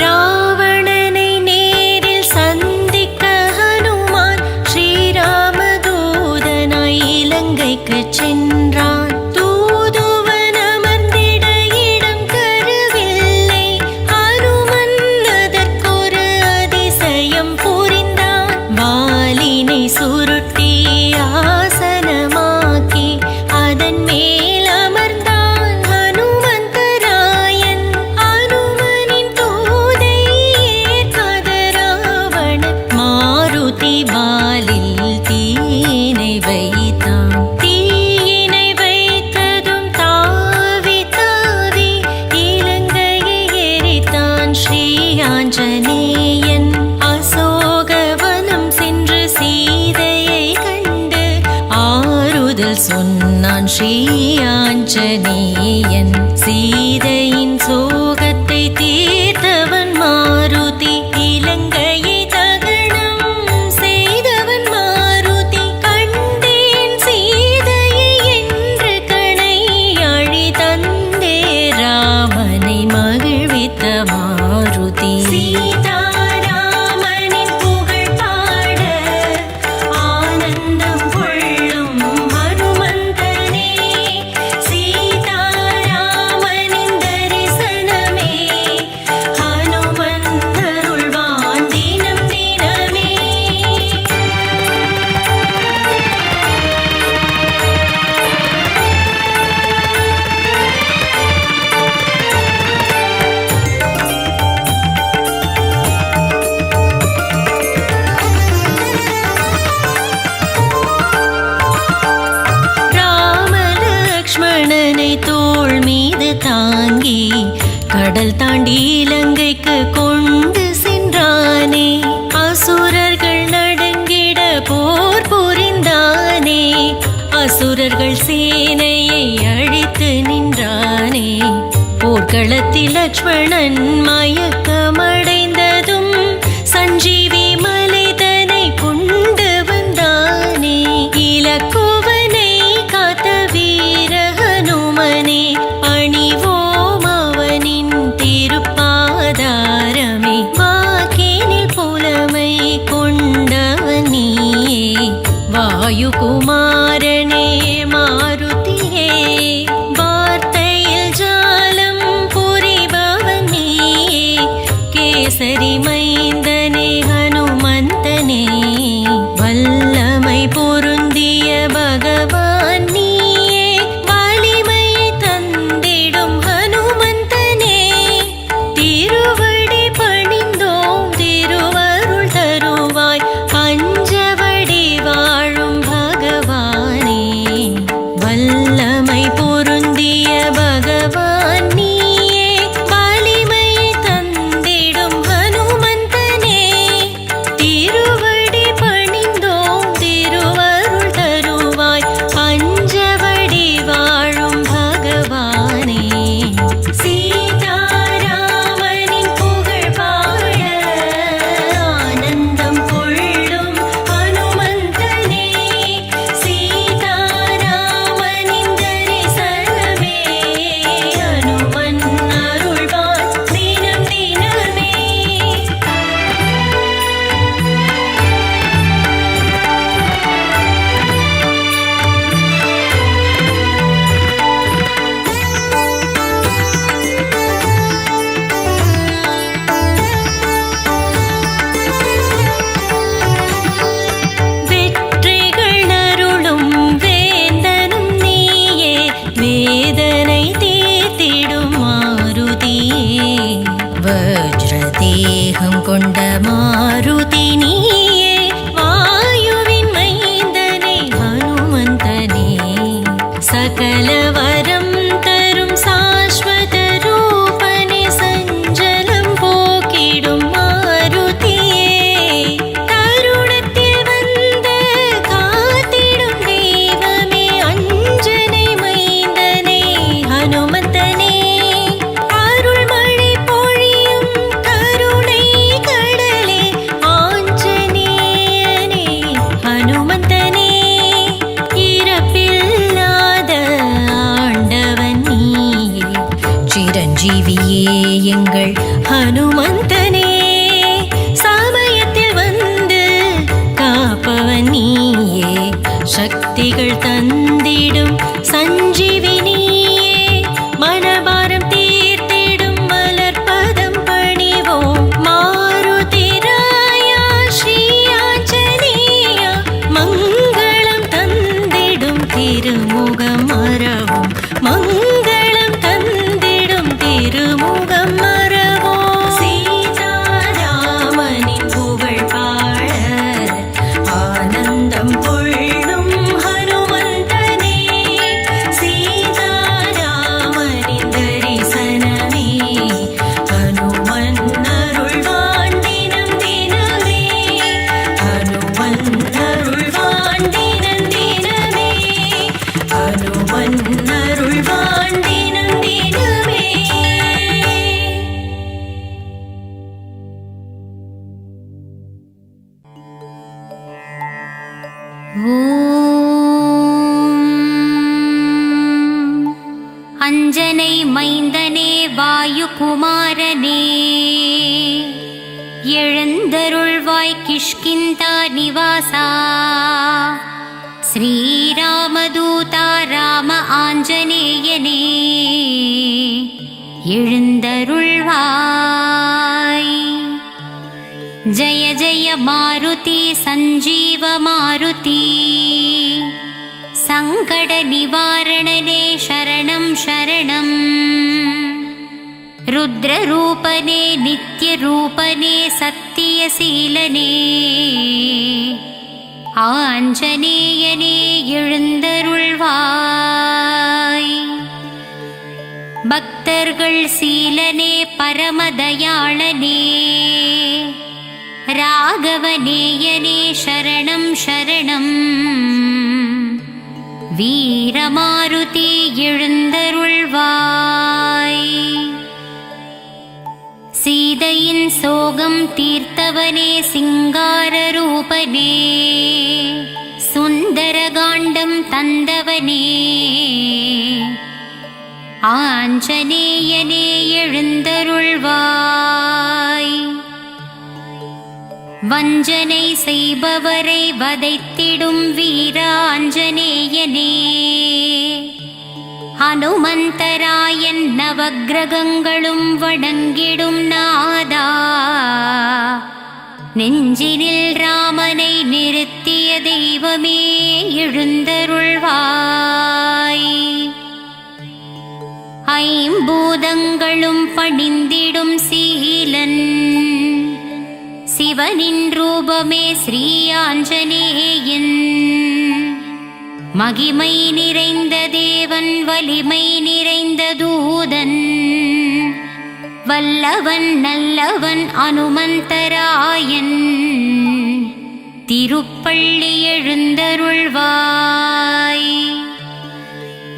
ராவணனை நேரில் சந்திக்க ஹனுமான் ஸ்ரீராமதூதனாய் இலங்கைக்குச் சென்றான். தூதுவன் அமர்ந்திட இடம் தரவில்லை. ஹனுமன் அதற்கொரு அதிசயம் புரிந்தான். வாலினை சுருட்டி ஆசனமாக்கி அதன் மேல் அமர்ந்தான் ஹனுமந்தராயன். அனுமனின் தூதை ஏற்காத ராவணன் மாருதி வாலில் தீயினை வைத்தான். தீயினை வைத்ததும் தாவி தாவி இலங்கையை எரித்தான் ஸ்ரீ ஆஞ்சநேயன். அசோகவனம் சென்று சீதையை கண்டு ஆறுதல் சொன்னான் ஸ்ரீ ஆஞ்சநேயன். சீதையின் சோகத்தை தீர்த்தவன் மாருதி. இலங்கையை தகனம் செய்தவன் மாருதி. கண்டேன் சீதையை என்று கணை அழி தந்தே ராமனை மகிழ்வித்த மாருதி. சீதாராமனின் புகழ் பாட ஆனந்தம் கொள்ளும் ஹனுமந்தனே. சீதாராமனின் தரிசனமே ஹனுமன் அருள்வான் தினம் தினமே. ராமலக்ஷ்மணனை தோள் மீது தாங்கி கடல் தாண்டி இலங்கைக்கு கொண்டு சென்றானே. அசுரர்கள் நடுங்கிட போர் புரிந்தானே. அசுரர்கள் சேனையை அழித்து நின்றானே. போர்க்களத்தில் லக்ஷ்மணன் மயக்கமடைந்ததும் சஞ்சீவி மலைதனை கொண்டு வந்தானே. இலக்குவனை காத்த வீர ஹனுமனே பணிவோம் அவனின் திருப்பாதாரமே. வாக்கினில் புலமை கொண்டவன் நீயே வாயுகுமாரனே மாருதியே. வார்த்தையில் ஜாலம் புரிபவன் நீயே கேசரி மைந்தனே ஹனுமந்தனே. வல்லமை பொருந்திய பகவான் நீயே வலிமை தந்திடும் ஹனுமந்தனே. திருவடி பணிந்தோம் திருவருள் தருவாய் பஞ்சவடி வாழும் பகவானே. வல்லமை பொருந்திய பகவான் நீயே வலிமை தந்திடும் ஹனுமந்தனே. திருவடி பணிந்தோம் சஞ்சீவியே எங்கள் ஹனுமந்தனே, சமயத்தில் வந்து காப்பவன் நீயே, சக்திகள் தந்திடும் சஞ்சீவி நீயே, மனபாரம் தீர்த்திடும் மலர்பதம் பணிவோம். மாருதிராயா ஸ்ரீ ஆஞ்சநேயா, மங்களம் தந்திடும் திருமுகம் மறவோம், மங்களம் தந்திடும் திருமுகம் மறவோம். சீதாராமனின் புகழ் பாட ஆனந்தம் கொள்ளும் ஹனுமந்தனே, சீதாராமனின் தரிசனமே, ஹனுமன் அருள்வான் தினம் தினமே, ஹனுமன் அருள்வான் தினம் தினமே, ஹனுமன் அருள்வான் தினம் தினமே. அஞ்சனை மைந்தனே வாயுகுமாரனே, எழுந்தருள்வாய் கிஷ்கிந்தா நிவாசா, ஸ்ரீராமதூதா ராம ஆஞ்சநேயனே, எழுந்தருள்வாய். ஜய ஜய மாருதி சஞ்சீவ மாருதி, சங்கட நிவாரணனே சரணம் சரணம். ருத்ரரூபனே நித்யரூபனே சத்தியசீலனே, ஆஞ்சநேயனே எழுந்தருள்வாய். பக்தர்கள் சீலனே பரமதயாளனே, ராகவநேயனே சரணம் சரணம். வீரமாருதி எழுந்தருள்வாய். சீதையின் சோகம் தீர்த்தவனே சிங்கார ரூபனே, சுந்தரகாண்டம் தந்தவனே, ஆஞ்சநேயனே எழுந்தருள்வாய். வஞ்சனை செய்பவரை வதைத்திடும் வீராஞ்சநேயனே, ஹனுமந்தராயன் நவக்கிரகங்களும் வணங்கிடும் நாதா, நெஞ்சினில் ராமனை நிறுத்திய தெய்வமே எழுந்தருள்வாய். ஐம்பூதங்களும் பணிந்திடும் சீலன், சிவனின் ரூபமே ஸ்ரீ ஆஞ்சநேயன், மகிமை நிறைந்த தேவன் வலிமை நிறைந்த தூதன், வல்லவன் நல்லவன் அனுமந்தராயன், திருப்பள்ளி எழுந்தருள்வாய்.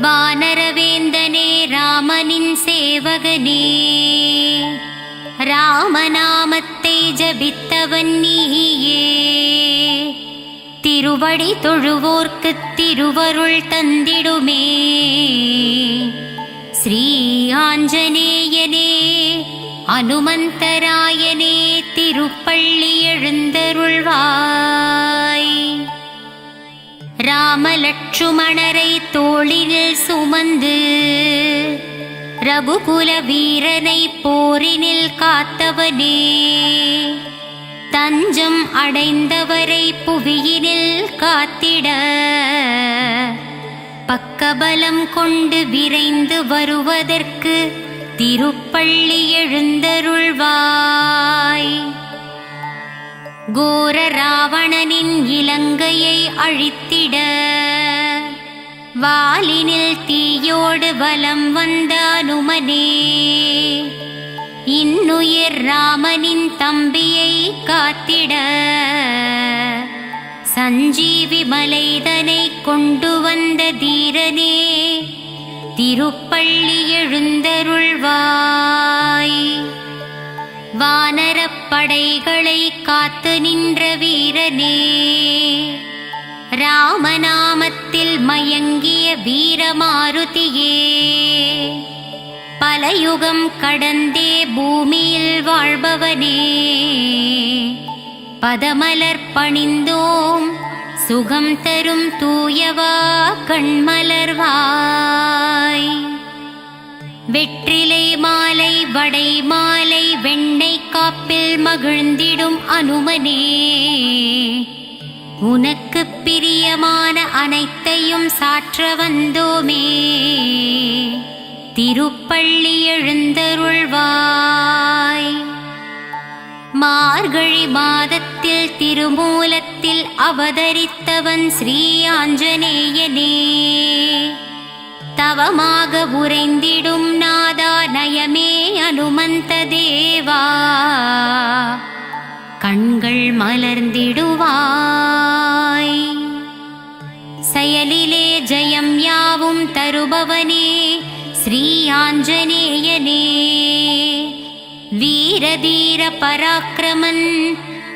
வானரவேந்தனே ராமனின் சேவகனே, ராமநாமத்தை ஜபித்தவன் நீயே, திருவடி தொழுவோர்க்கு திருவருள் தந்திடுமே, ஸ்ரீ ஆஞ்சநேயனே அனுமந்தராயனே திருப்பள்ளி எழுந்தருள்வாய். ராமலட்சுமணரை தோளினில் சுமந்து, ரகுகுல வீரனை போரினில் காத்தவனே, தஞ்சம் அடைந்தவரை புவியினில் காத்திட, பக்கபலம் கொண்டு விரைந்து வருவதற்கு திருப்பள்ளி எழுந்தருள்வாய். கோர ராவணனின் இலங்கையை அழித்திட, வாலினில் தீயோடு வலம் வந்த அனுமனே, இன்னுயிர் ராமனின் தம்பியை காத்திட, சஞ்சீவி மலைதனை கொண்டு வந்த தீரனே திருப்பள்ளி எழுந்தருள்வாய். வானரப் படைகளை காத்து நின்ற வீரனே, ராமநாமத்தில் மயங்கிய வீரமாருதியே, பல கலயுகம் கடந்தே பூமியில் வாழ்பவனே பதமலர் பணிந்தோம் சுகம் தரும் தூயவா கண்மலர்வாய். வெற்றிலை மாலை வடை மாலை வெண்ணெய் காப்பில் மகிழ்ந்திடும் அனுமனே உனக்கு பிரியமான அனைத்தையும் சாற்ற வந்தோமே திருப்பள்ளி எழுந்தருள்வாய். மார்கழி மாதத்தில் திருமூலத்தில் அவதரித்தவன் ஸ்ரீ ஆஞ்சநேயனே தவமாக உறைந்திடும் நாதா நயமே அனுமந்த தேவா கண்கள் மலர்ந்திடுவாய். செயலிலே ஜெயம் யாவும் தருபவனே ஸ்ரீ ஆஞ்சநேயனே வீரதீர பராக்கிரமன்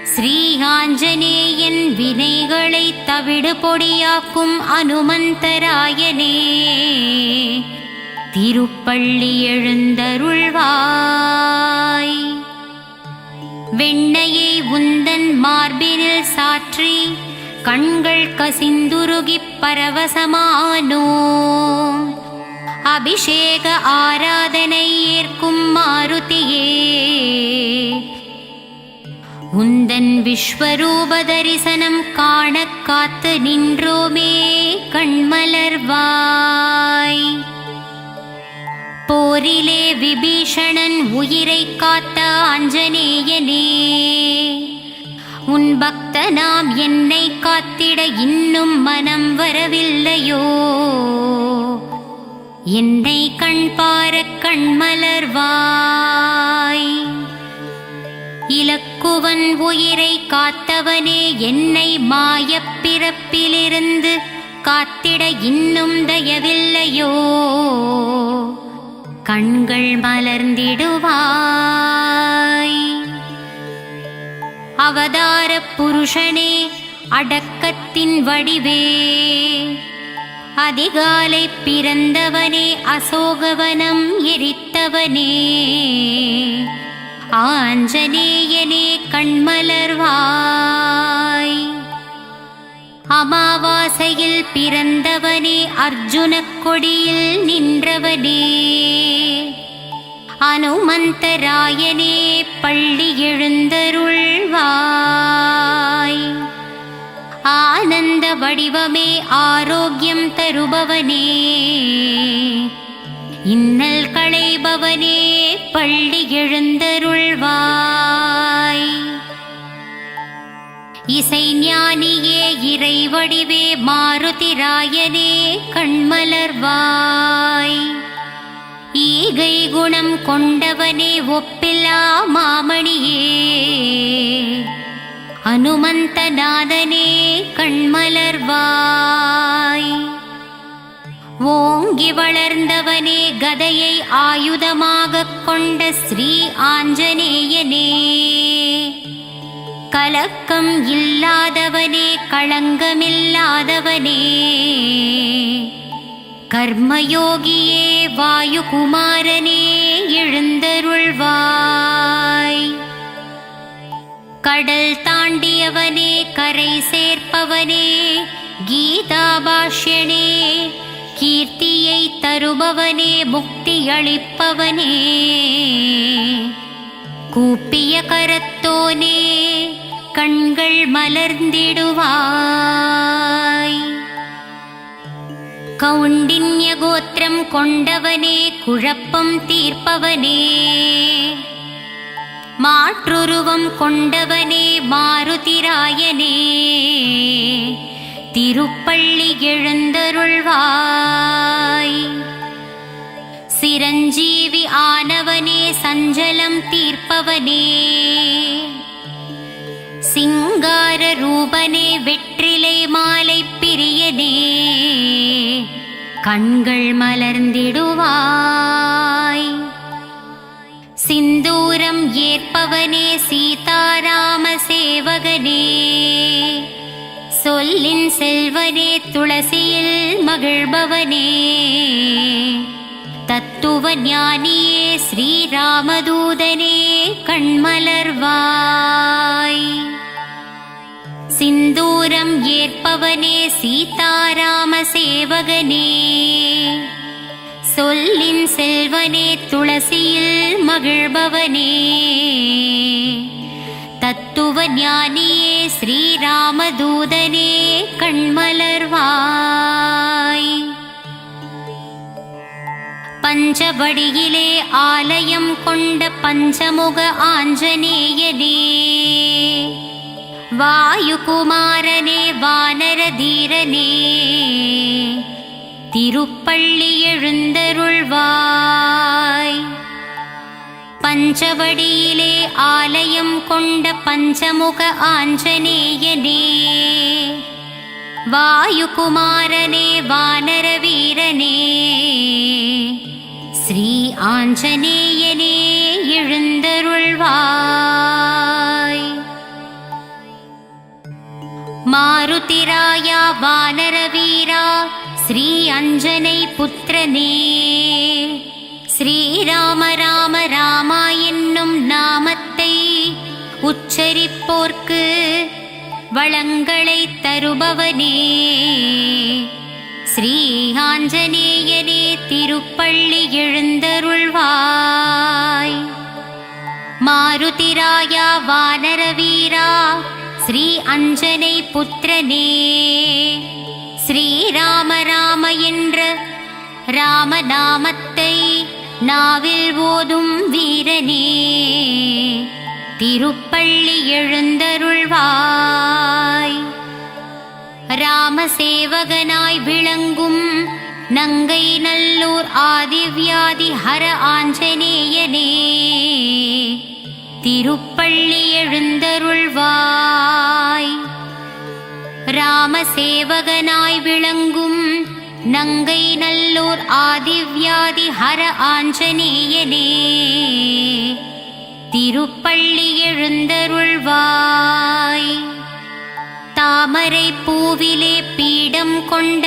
ஸ்ரீ ஆஞ்சநேயன் வினைகளை தவிடு பொடியாக்கும் அனுமந்தராயனே திருப்பள்ளி எழுந்தருள்வாய். வெண்ணையை உந்தன் மார்பினில் சாற்றி கண்கள் கசிந்துருகிப் பரவசமானோம் அபிஷேக ஆராதனை ஏற்கும் மாருதியே உந்தன் விஸ்வரூப தரிசனம் காண காத்து நின்றோமே கண்மலர்வாய். போரிலே விபீஷணன் உயிரை காத்த ஆஞ்சநேயனே உன் பக்தனாம் என்னை காத்திட இன்னும் மனம் வரவில்லையோ என்னை கண் பார கண்மலர்வாய். இலக்குவன் உயிரை காத்தவனே என்னை மாயப் பிறப்பிலிருந்து காத்திட இன்னும் தயவில்லையோ கண்கள் மலர்ந்திடுவாய். அவதார புருஷனே அடக்கத்தின் வடிவே அதிகாலை பிறந்தவனே அசோகவனம் எரித்தவனே ஆஞ்சநேயனே கண்மலர்வாய். அமாவாசையில் பிறந்தவனே அர்ஜுனக் கொடியில் நின்றவனே அனுமந்தராயனே பள்ளி எழுந்தருள்வாய். ஆனந்த வடிவமே ஆரோக்கியம் தருபவனே இன்னல் களைபவனே பள்ளி எழுந்தருள்வாய். இசைஞானியே இறை வடிவே மாருதிராயனே கண்மலர்வாய். ஈகை குணம் கொண்டவனே ஒப்பில்லா மாமணியே அனுமந்தநாதனே கண்மலர்வாய். ஓங்கி வளர்ந்தவனே கதையை ஆயுதமாகக் கொண்ட ஸ்ரீ ஆஞ்சநேயனே கலக்கம் இல்லாதவனே களங்கமில்லாதவனே கர்மயோகியே வாயுகுமாரனே எழுந்தருள்வாய். கடல் தாண்டியவனே கரை சேர்ப்பவனே கீதாபாஷ்யனே கீர்த்தியை தருபவனே முக்தியளிப்பவனே கூப்பிய கரத்தோனே கண்கள் மலர்ந்திடுவாய். கௌண்டின்ய கோத்திரம் கொண்டவனே குழப்பம் தீர்ப்பவனே மாற்றுருவம் கொண்டவனே மாருதிராயனே திருப்பள்ளி எழுந்தருள்வாய். சிரஞ்சீவி ஆனவனே சஞ்சலம் தீர்ப்பவனே சிங்கார ரூபனே வெற்றிலை மாலை பிரியனே கண்கள் மலர்ந்திடுவாய். சிந்தூரம் ஏற்பவனே சீதாராம சேவகனே சொல்லின் செல்வனே துளசியில் மகிழ்பவனே தத்துவ ஞானியே ஸ்ரீராமதூதனே கண்மலர்வாய். சிந்தூரம் ஏற்பவனே சீதாராம சேவகனே, சொல்லின் செல்வனே துளசியில் மகிழ்பவனே, தத்துவ ஞானியே ஸ்ரீராமதூதனே கண்மலர்வாய். பஞ்சவடியிலே ஆலயம் கொண்ட பஞ்சமுக ஆஞ்சநேயனே, வாயுகுமாரனே வானரதீரனே, திருப்பள்ளி எழுந்தருள்வாய். பஞ்சவடியிலே ஆலயம் கொண்ட பஞ்சமுக ஆஞ்சநேயனே, வாயுகுமாரனே வானரவீரனே, ஸ்ரீ ஆஞ்சநேயனே எழுந்தருள்வாய். மாருதிராயா வானரவீரா ஸ்ரீ அஞ்சனை புத்திரனே, ஸ்ரீராம ராம ராமா என்னும் நாமத்தை உச்சரிப்போர்க்கு வளங்களை தருபவனே, ஸ்ரீ ஆஞ்சநேயனே திருப்பள்ளி எழுந்தருள்வாய். மாருதிராயா வானரவீரா ஸ்ரீ அஞ்சனை புத்திரனே, ஸ்ரீராம ராம என்ற ராமநாமத்தை நாவில் ஓதும் வீரனே, திருப்பள்ளி எழுந்தருள்வாய். ராமசேவகனாய் விளங்கும் நங்கை நல்லூர் ஆதிவ்யாதி ஹர ஆஞ்சநேயனே, திருப்பள்ளி எழுந்தருள்வாய். ராமசேவகனாய் விளங்கும் நங்கை நல்லூர் ஆதிவ்யாதி ஹர ஆஞ்சநேயனே, திருப்பள்ளி எழுந்தருள்வாய். தாமரை பூவிலே பீடம் கொண்ட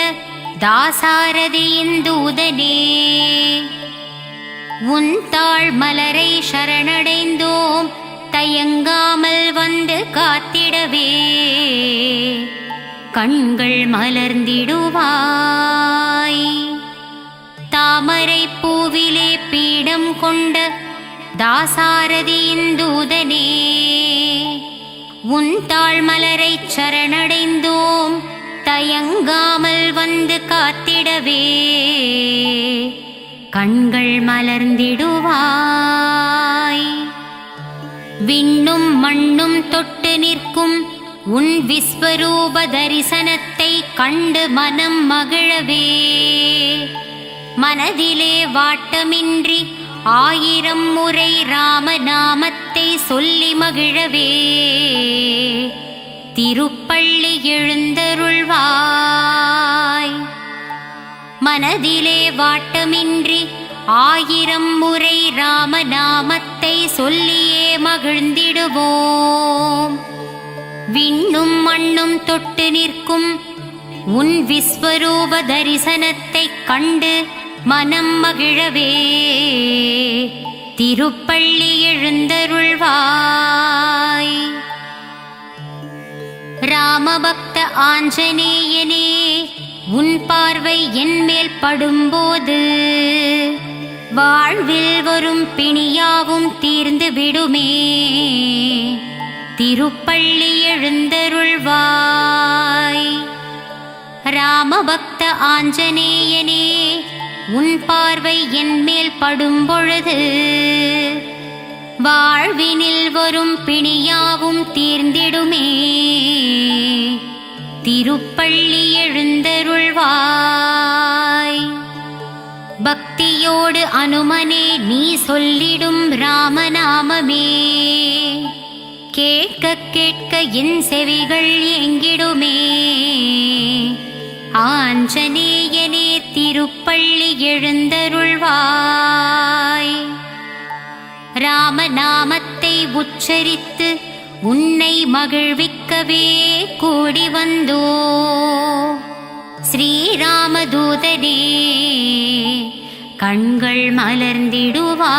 தாசாரதியின் தூதனே, உன் தாழ் மலரை சரணடைந்தோம் தயங்காமல் வந்து காத்திடவே, கண்கள் மலர்ந்திடுவாய். தாமரை பூவிலே பீடம் கொண்ட தாசாரதியின் தூதனே, உன் தாழ் மலரை சரணடைந்தோம் தயங்காமல் வந்து காத்திடவே, கண்கள் மலர்ந்திடுவாய். விண்ணும் மண்ணும் தொட்டு நிற்கும் உன் விஸ்வரூப தரிசனத்தை கண்டு மனம் மகிழவே, மனதிலே வாட்டமின்றி 1000 முறை ராமநாமத்தை சொல்லி மகிழவே, திருப்பள்ளி எழுந்தருள்வாய். மனதிலே வாட்டமின்றி 1000 முறை ராமநாமத்தை சொல்லியே மகிழ்ந்திடுவோம். விண்ணும் மண்ணும் தொட்டு நிற்கும் உன் விஸ்வரூப தரிசனத்தை கண்டு மனம் மகிழவே, திருப்பள்ளி எழுந்தருள்வாய். ராமபக்த ஆஞ்சநேயனே, உன் பார்வை என் மேல் படும்போது வாழ்வில் வரும் பிணியாவும் தீர்ந்து விடுமே, திருப்பள்ளி எழுந்தருள்வாய். ராமபக்த ஆஞ்சநேயனே, உன் பார்வை என் மேல் படும்பொழுது வாழ்வினில் வரும் பிணியாவும் தீர்ந்திடுமே, திருப்பள்ளி எழுந்தருள்வாய். பக்தியோடு அனுமனே நீ சொல்லிடும் ராமநாமமே, கேட்க கேட்க என் செவிகள் ஏங்கிடுமே, ஆஞ்சநேயனே திருப்பள்ளி எழுந்தருள்வாய். ராமநாமத்தை உச்சரித்து உன்னை மகிழ்விக்கவே கூடி வந்தோ, ஸ்ரீராமதூதனே கண்கள் மலர்ந்திடுவாய்.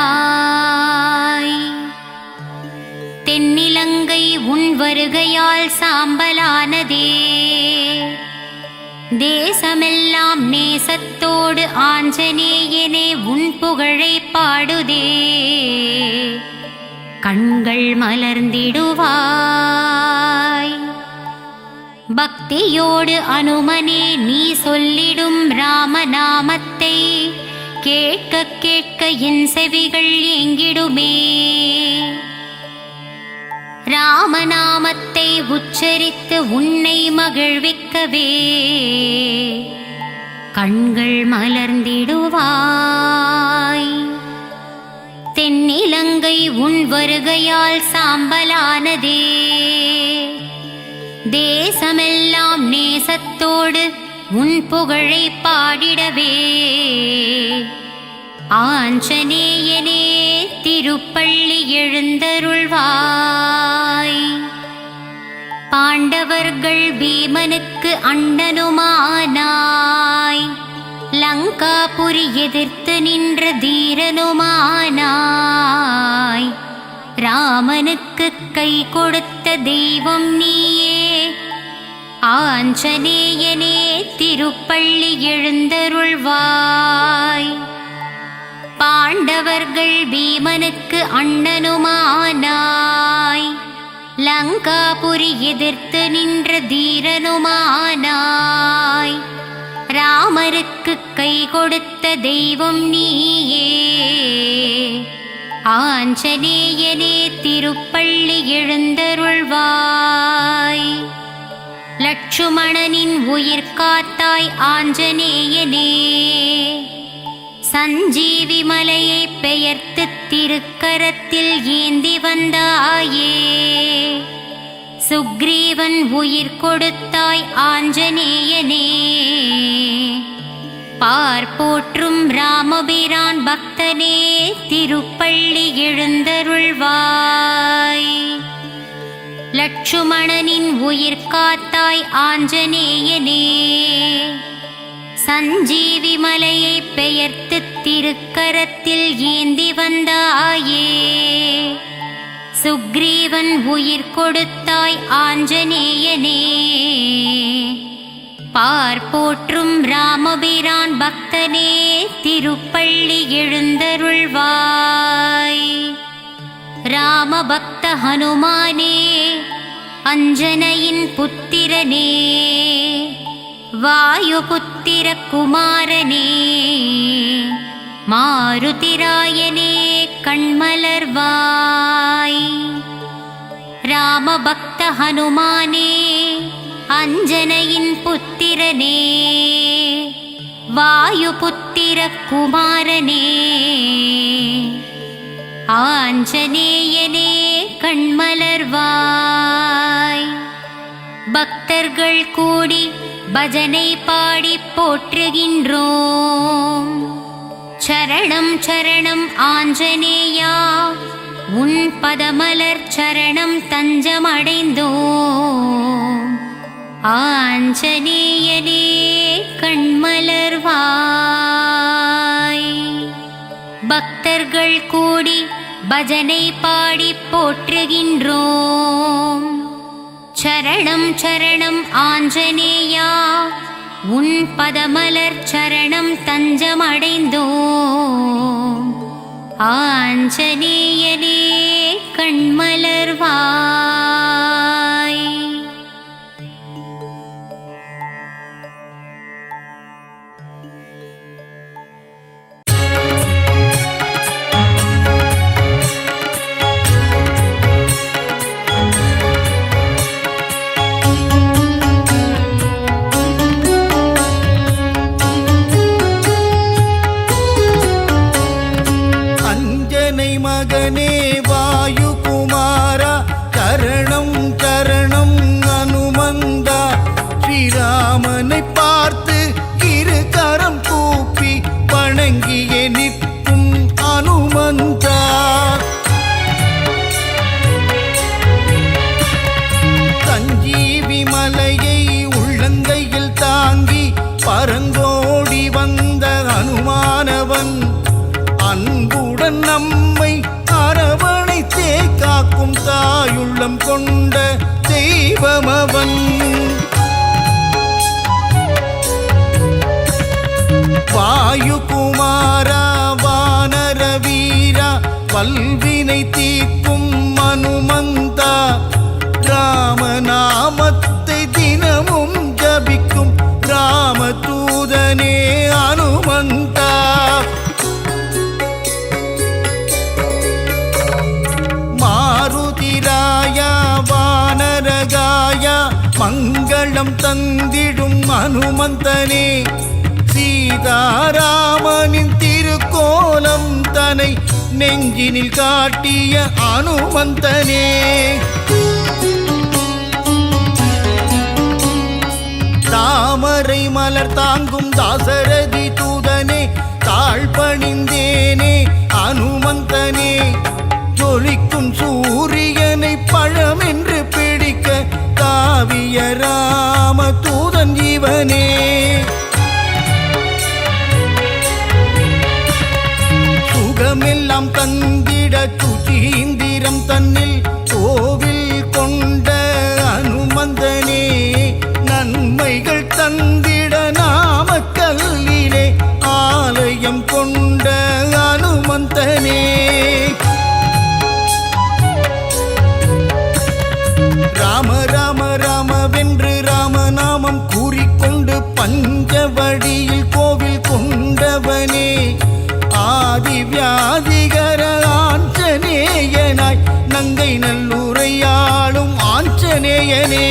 தென்னிலங்கை உன் வருகையால் சாம்பலானதே, தேசமெல்லாம் நேசத்தோடு ஆஞ்சநேயனே உன் புகழை பாடுதே. கண்கள் மலர்ந்திடுவாய். பக்தியோடு அனுமனே நீ சொல்லிடும் ராமநாமத்தை கேட்க கேட்க என் செவிகள் ஏங்கிடுமே. ராமநாமத்தை உச்சரித்து உன்னை மகிழ்விக்கவே கண்கள் மலர்ந்திடுவாய். தென்னிலங்கை உன் வருகையால் சாம்பலானதே, தேசமெல்லாம் நேசத்தோடு உன் புகழை பாடிடவே. ஆஞ்சநேயனே திருப்பள்ளி எழுந்தருள்வாய். பாண்டவர்கள் பீமனுக்கு அண்ணனுமானாய், லங்காபுரி எதிர்த்து நின்ற தீரனுமானாய். ராமனுக்கு கை கொடுத்த தெய்வம் நீயே. ஆஞ்சநேயனே திருப்பள்ளி எழுந்தருள்வாய். பாண்டவர்கள் பீமனுக்கு அண்ணனுமானாய், லங்காபுரி எதிர்த்து நின்ற தீரனுமானாய். ராமருக்கு கை கொடுத்த தெய்வம் நீயே. ஆஞ்சநேயனே திருப்பள்ளி எழுந்தருள்வாய். லட்சுமணனின் உயிர் காத்தாய் ஆஞ்சநேயனே. சஞ்சீவி மலையை பெயர்த்து திருக்கரத்தில் ஏந்தி வந்தாயே. சுக்ரீவன் உயிர் கொடுத்தாய் ஆஞ்சநேயனே. பார்ப்போற்றும் ராமபிரான் பக்தனே திருப்பள்ளி எழுந்தருள்வாய். லட்சுமணனின் உயிர் காத்தாய் ஆஞ்சநேயனே. சஞ்சீவி மலையை பெயர்த்து திருக்கரத்தில் ஏந்தி வந்தாயே. சுக்ரீவன் உயிர் கொடுத்தாய் ஆஞ்சநேயனே. பார்ப்போற்றும் ராமபிரான் பக்தனே திருப்பள்ளி எழுந்தருள்வாய். ராமபக்த ஹனுமானே, அஞ்சனையின் புத்திரனே, வாயுபுத்திர குமாரனே, மாருதிராயனே கண்மலர்வாய். ராமபக்த ஹனுமானே, அஞ்சனையின் புத்திரனே, வாயுபுத்திர குமாரனே, ஆஞ்சநேயனே கண்மலர்வாய். பக்தர்கள் கூடி பஜனை பாடி போற்றுகின்றோம். சரணம் சரணம் ஆஞ்சநேயா, உன் பதமலர் சரணம் தஞ்சமடைந்தோம். ஆஞ்சநேயனே கண்மலர்வாய். பக்தர்கள் கூடி பஜனை பாடி போற்றுகின்றோம். சரணம் சரணம் ஆஞ்சநேயா, உன் பதமலர் சரணம் தஞ்சமடைந்தோம். ஆஞ்சநேயனே கண்மலர்வாய். மகனே வாயுகுமாரா, சரணம் சரணம் அனுமந்தா. ஸ்ரீராமனை பார்த்து இரு கரம் கூப்பி வணங்கிய நிற்கும் அனுமந்தா. சஞ்சீவி மலையை உள்ளங்கையில் தாங்கி பரங்கோடி வந்த அனுமானவன் உடன் நம்மை அரவணைத்தே காக்கும் தாயுள்ளம் கொண்ட தெய்வமவன். வாயு குமாரா வானர வீரா பல்வினை தீர்க்கும் அனுமந்தா, ராமநாமத்தை தினமும் ஜபிக்கும் ராமதூதனே அனுமந்தா. மாருதிராயா வானரகாயா மங்களம் தந்திடும் அனுமந்தனே, சீதாராமனின் திருக்கோலம் தனை நெஞ்சினில் காட்டிய அனுமந்தனே. தாமரை மலர் தாங்கும் தாசரதி தூதனே, தாழ்பணிந்தேனே அனுமந்தனே. ஜொலிக்கும் சூரியனை பழமென்று பிடிக்க தாவிய ராம தூதன் இவனே. சுகமெல்லாம் தந்திட சுசீந்திரம் தன்னில் கோவில் கொண்ட அனுமந்தனே, நன்மைகள் தந்திட நாமக்கல்லிலே ஆலயம் கொண்ட அனுமந்தனே. ராம ராம ராமவென்று ராமநாமம் கூறிக்கொண்டு பஞ்சவடியில் கோவில் கொண்டவனே, ஆதி வியாதிகர ஆஞ்சநேயனாய் நங்கை நல்லுரையாளும் ஆஞ்சநேயனே.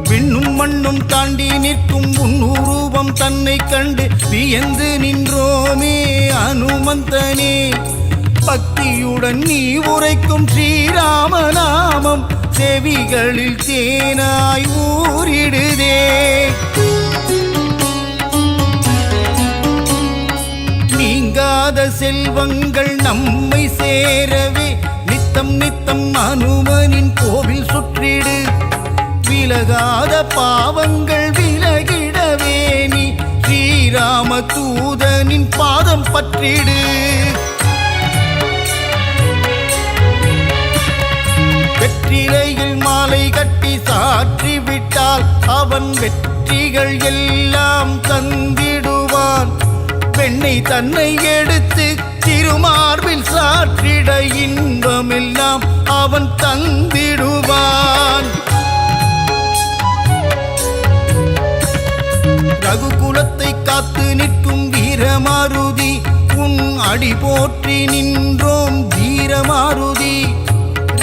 விண்ணும் மண்ணும் தாண்டி நிற்கும் உன்னுருவம் தன்னை கண்டு வியந்து நின்றோமே அனுமந்தனே. பக்தியுடன் நீ உரைக்கும் ஸ்ரீராமநாமம் செவிகளில் தேனாய் ஊறிடுதே. நீங்காத செல்வங்கள் நம்மை சேரவே நித்தம் நித்தம் அனுமனின் கோவில் சுற்றிடு. விலகாத பாவங்கள் விலகிடவே நீ ஸ்ரீராம தூதனின் பாதம் பற்றிடு. வெற்றிலையில் மாலை கட்டி சாற்றி விட்டால் அவன் வெற்றிகள் எல்லாம் தந்திடுவான். பெண்ணை தன்னை எடுத்து திருமார்பில் சாற்றிட இன்பமெல்லாம் அவன் தந்திடுவான். ரகுகுலத்தை காத்து நிற்கும் வீரமாருதி, உன் அடி போற்றி நின்றோம் வீரமாருதி.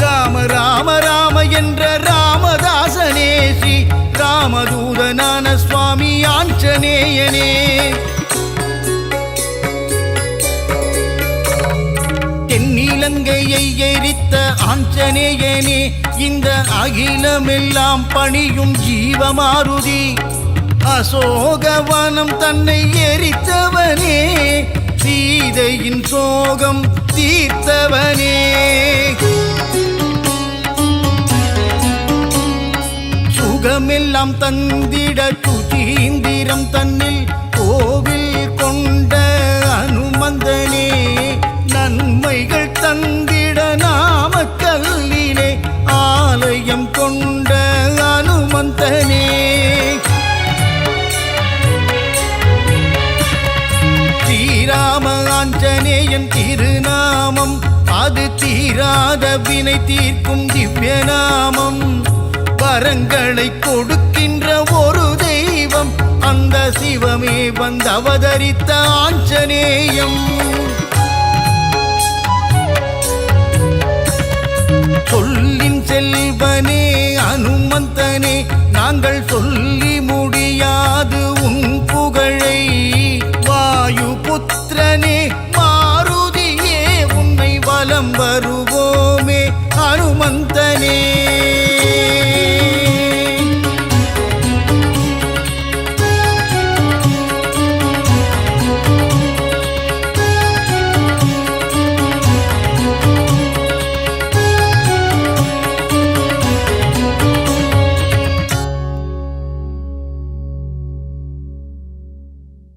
ராம ராம ராம என்ற ராமதாசனே, ஸ்ரீ ராமதூதனான சுவாமி ஆஞ்சநேயனே. தென்னிலங்கையை எரித்த ஆஞ்சநேயனே, இந்த அகிலமெல்லாம் பணியும் ஜீவமாருதி. அசோகவனம் தன்னை எரித்தவனே, சீதையின் சோகம் தீர்த்தவனே. சுகமெல்லாம் தந்திட சுசீந்திரம் தன்னில் கோவில் கொண்ட அனுமந்தனே, நன்மைகள் தந்திட நாமக்கல்லிலே ஆலயம் கொண்ட அனுமந்தனே. ஸ்ரீராம ஆஞ்சநேயன் திருநாமம், அது தீராத வினை தீர்க்கும் திவ்ய நாமம். வரங்களை கொடுக்கின்ற ஒரு தெய்வம், அந்த சிவமே வந்து அவதரித்த ஆஞ்சநேயம். சொல்லின் செல்வனே அனுமந்தனே, நாங்கள் சொல்ல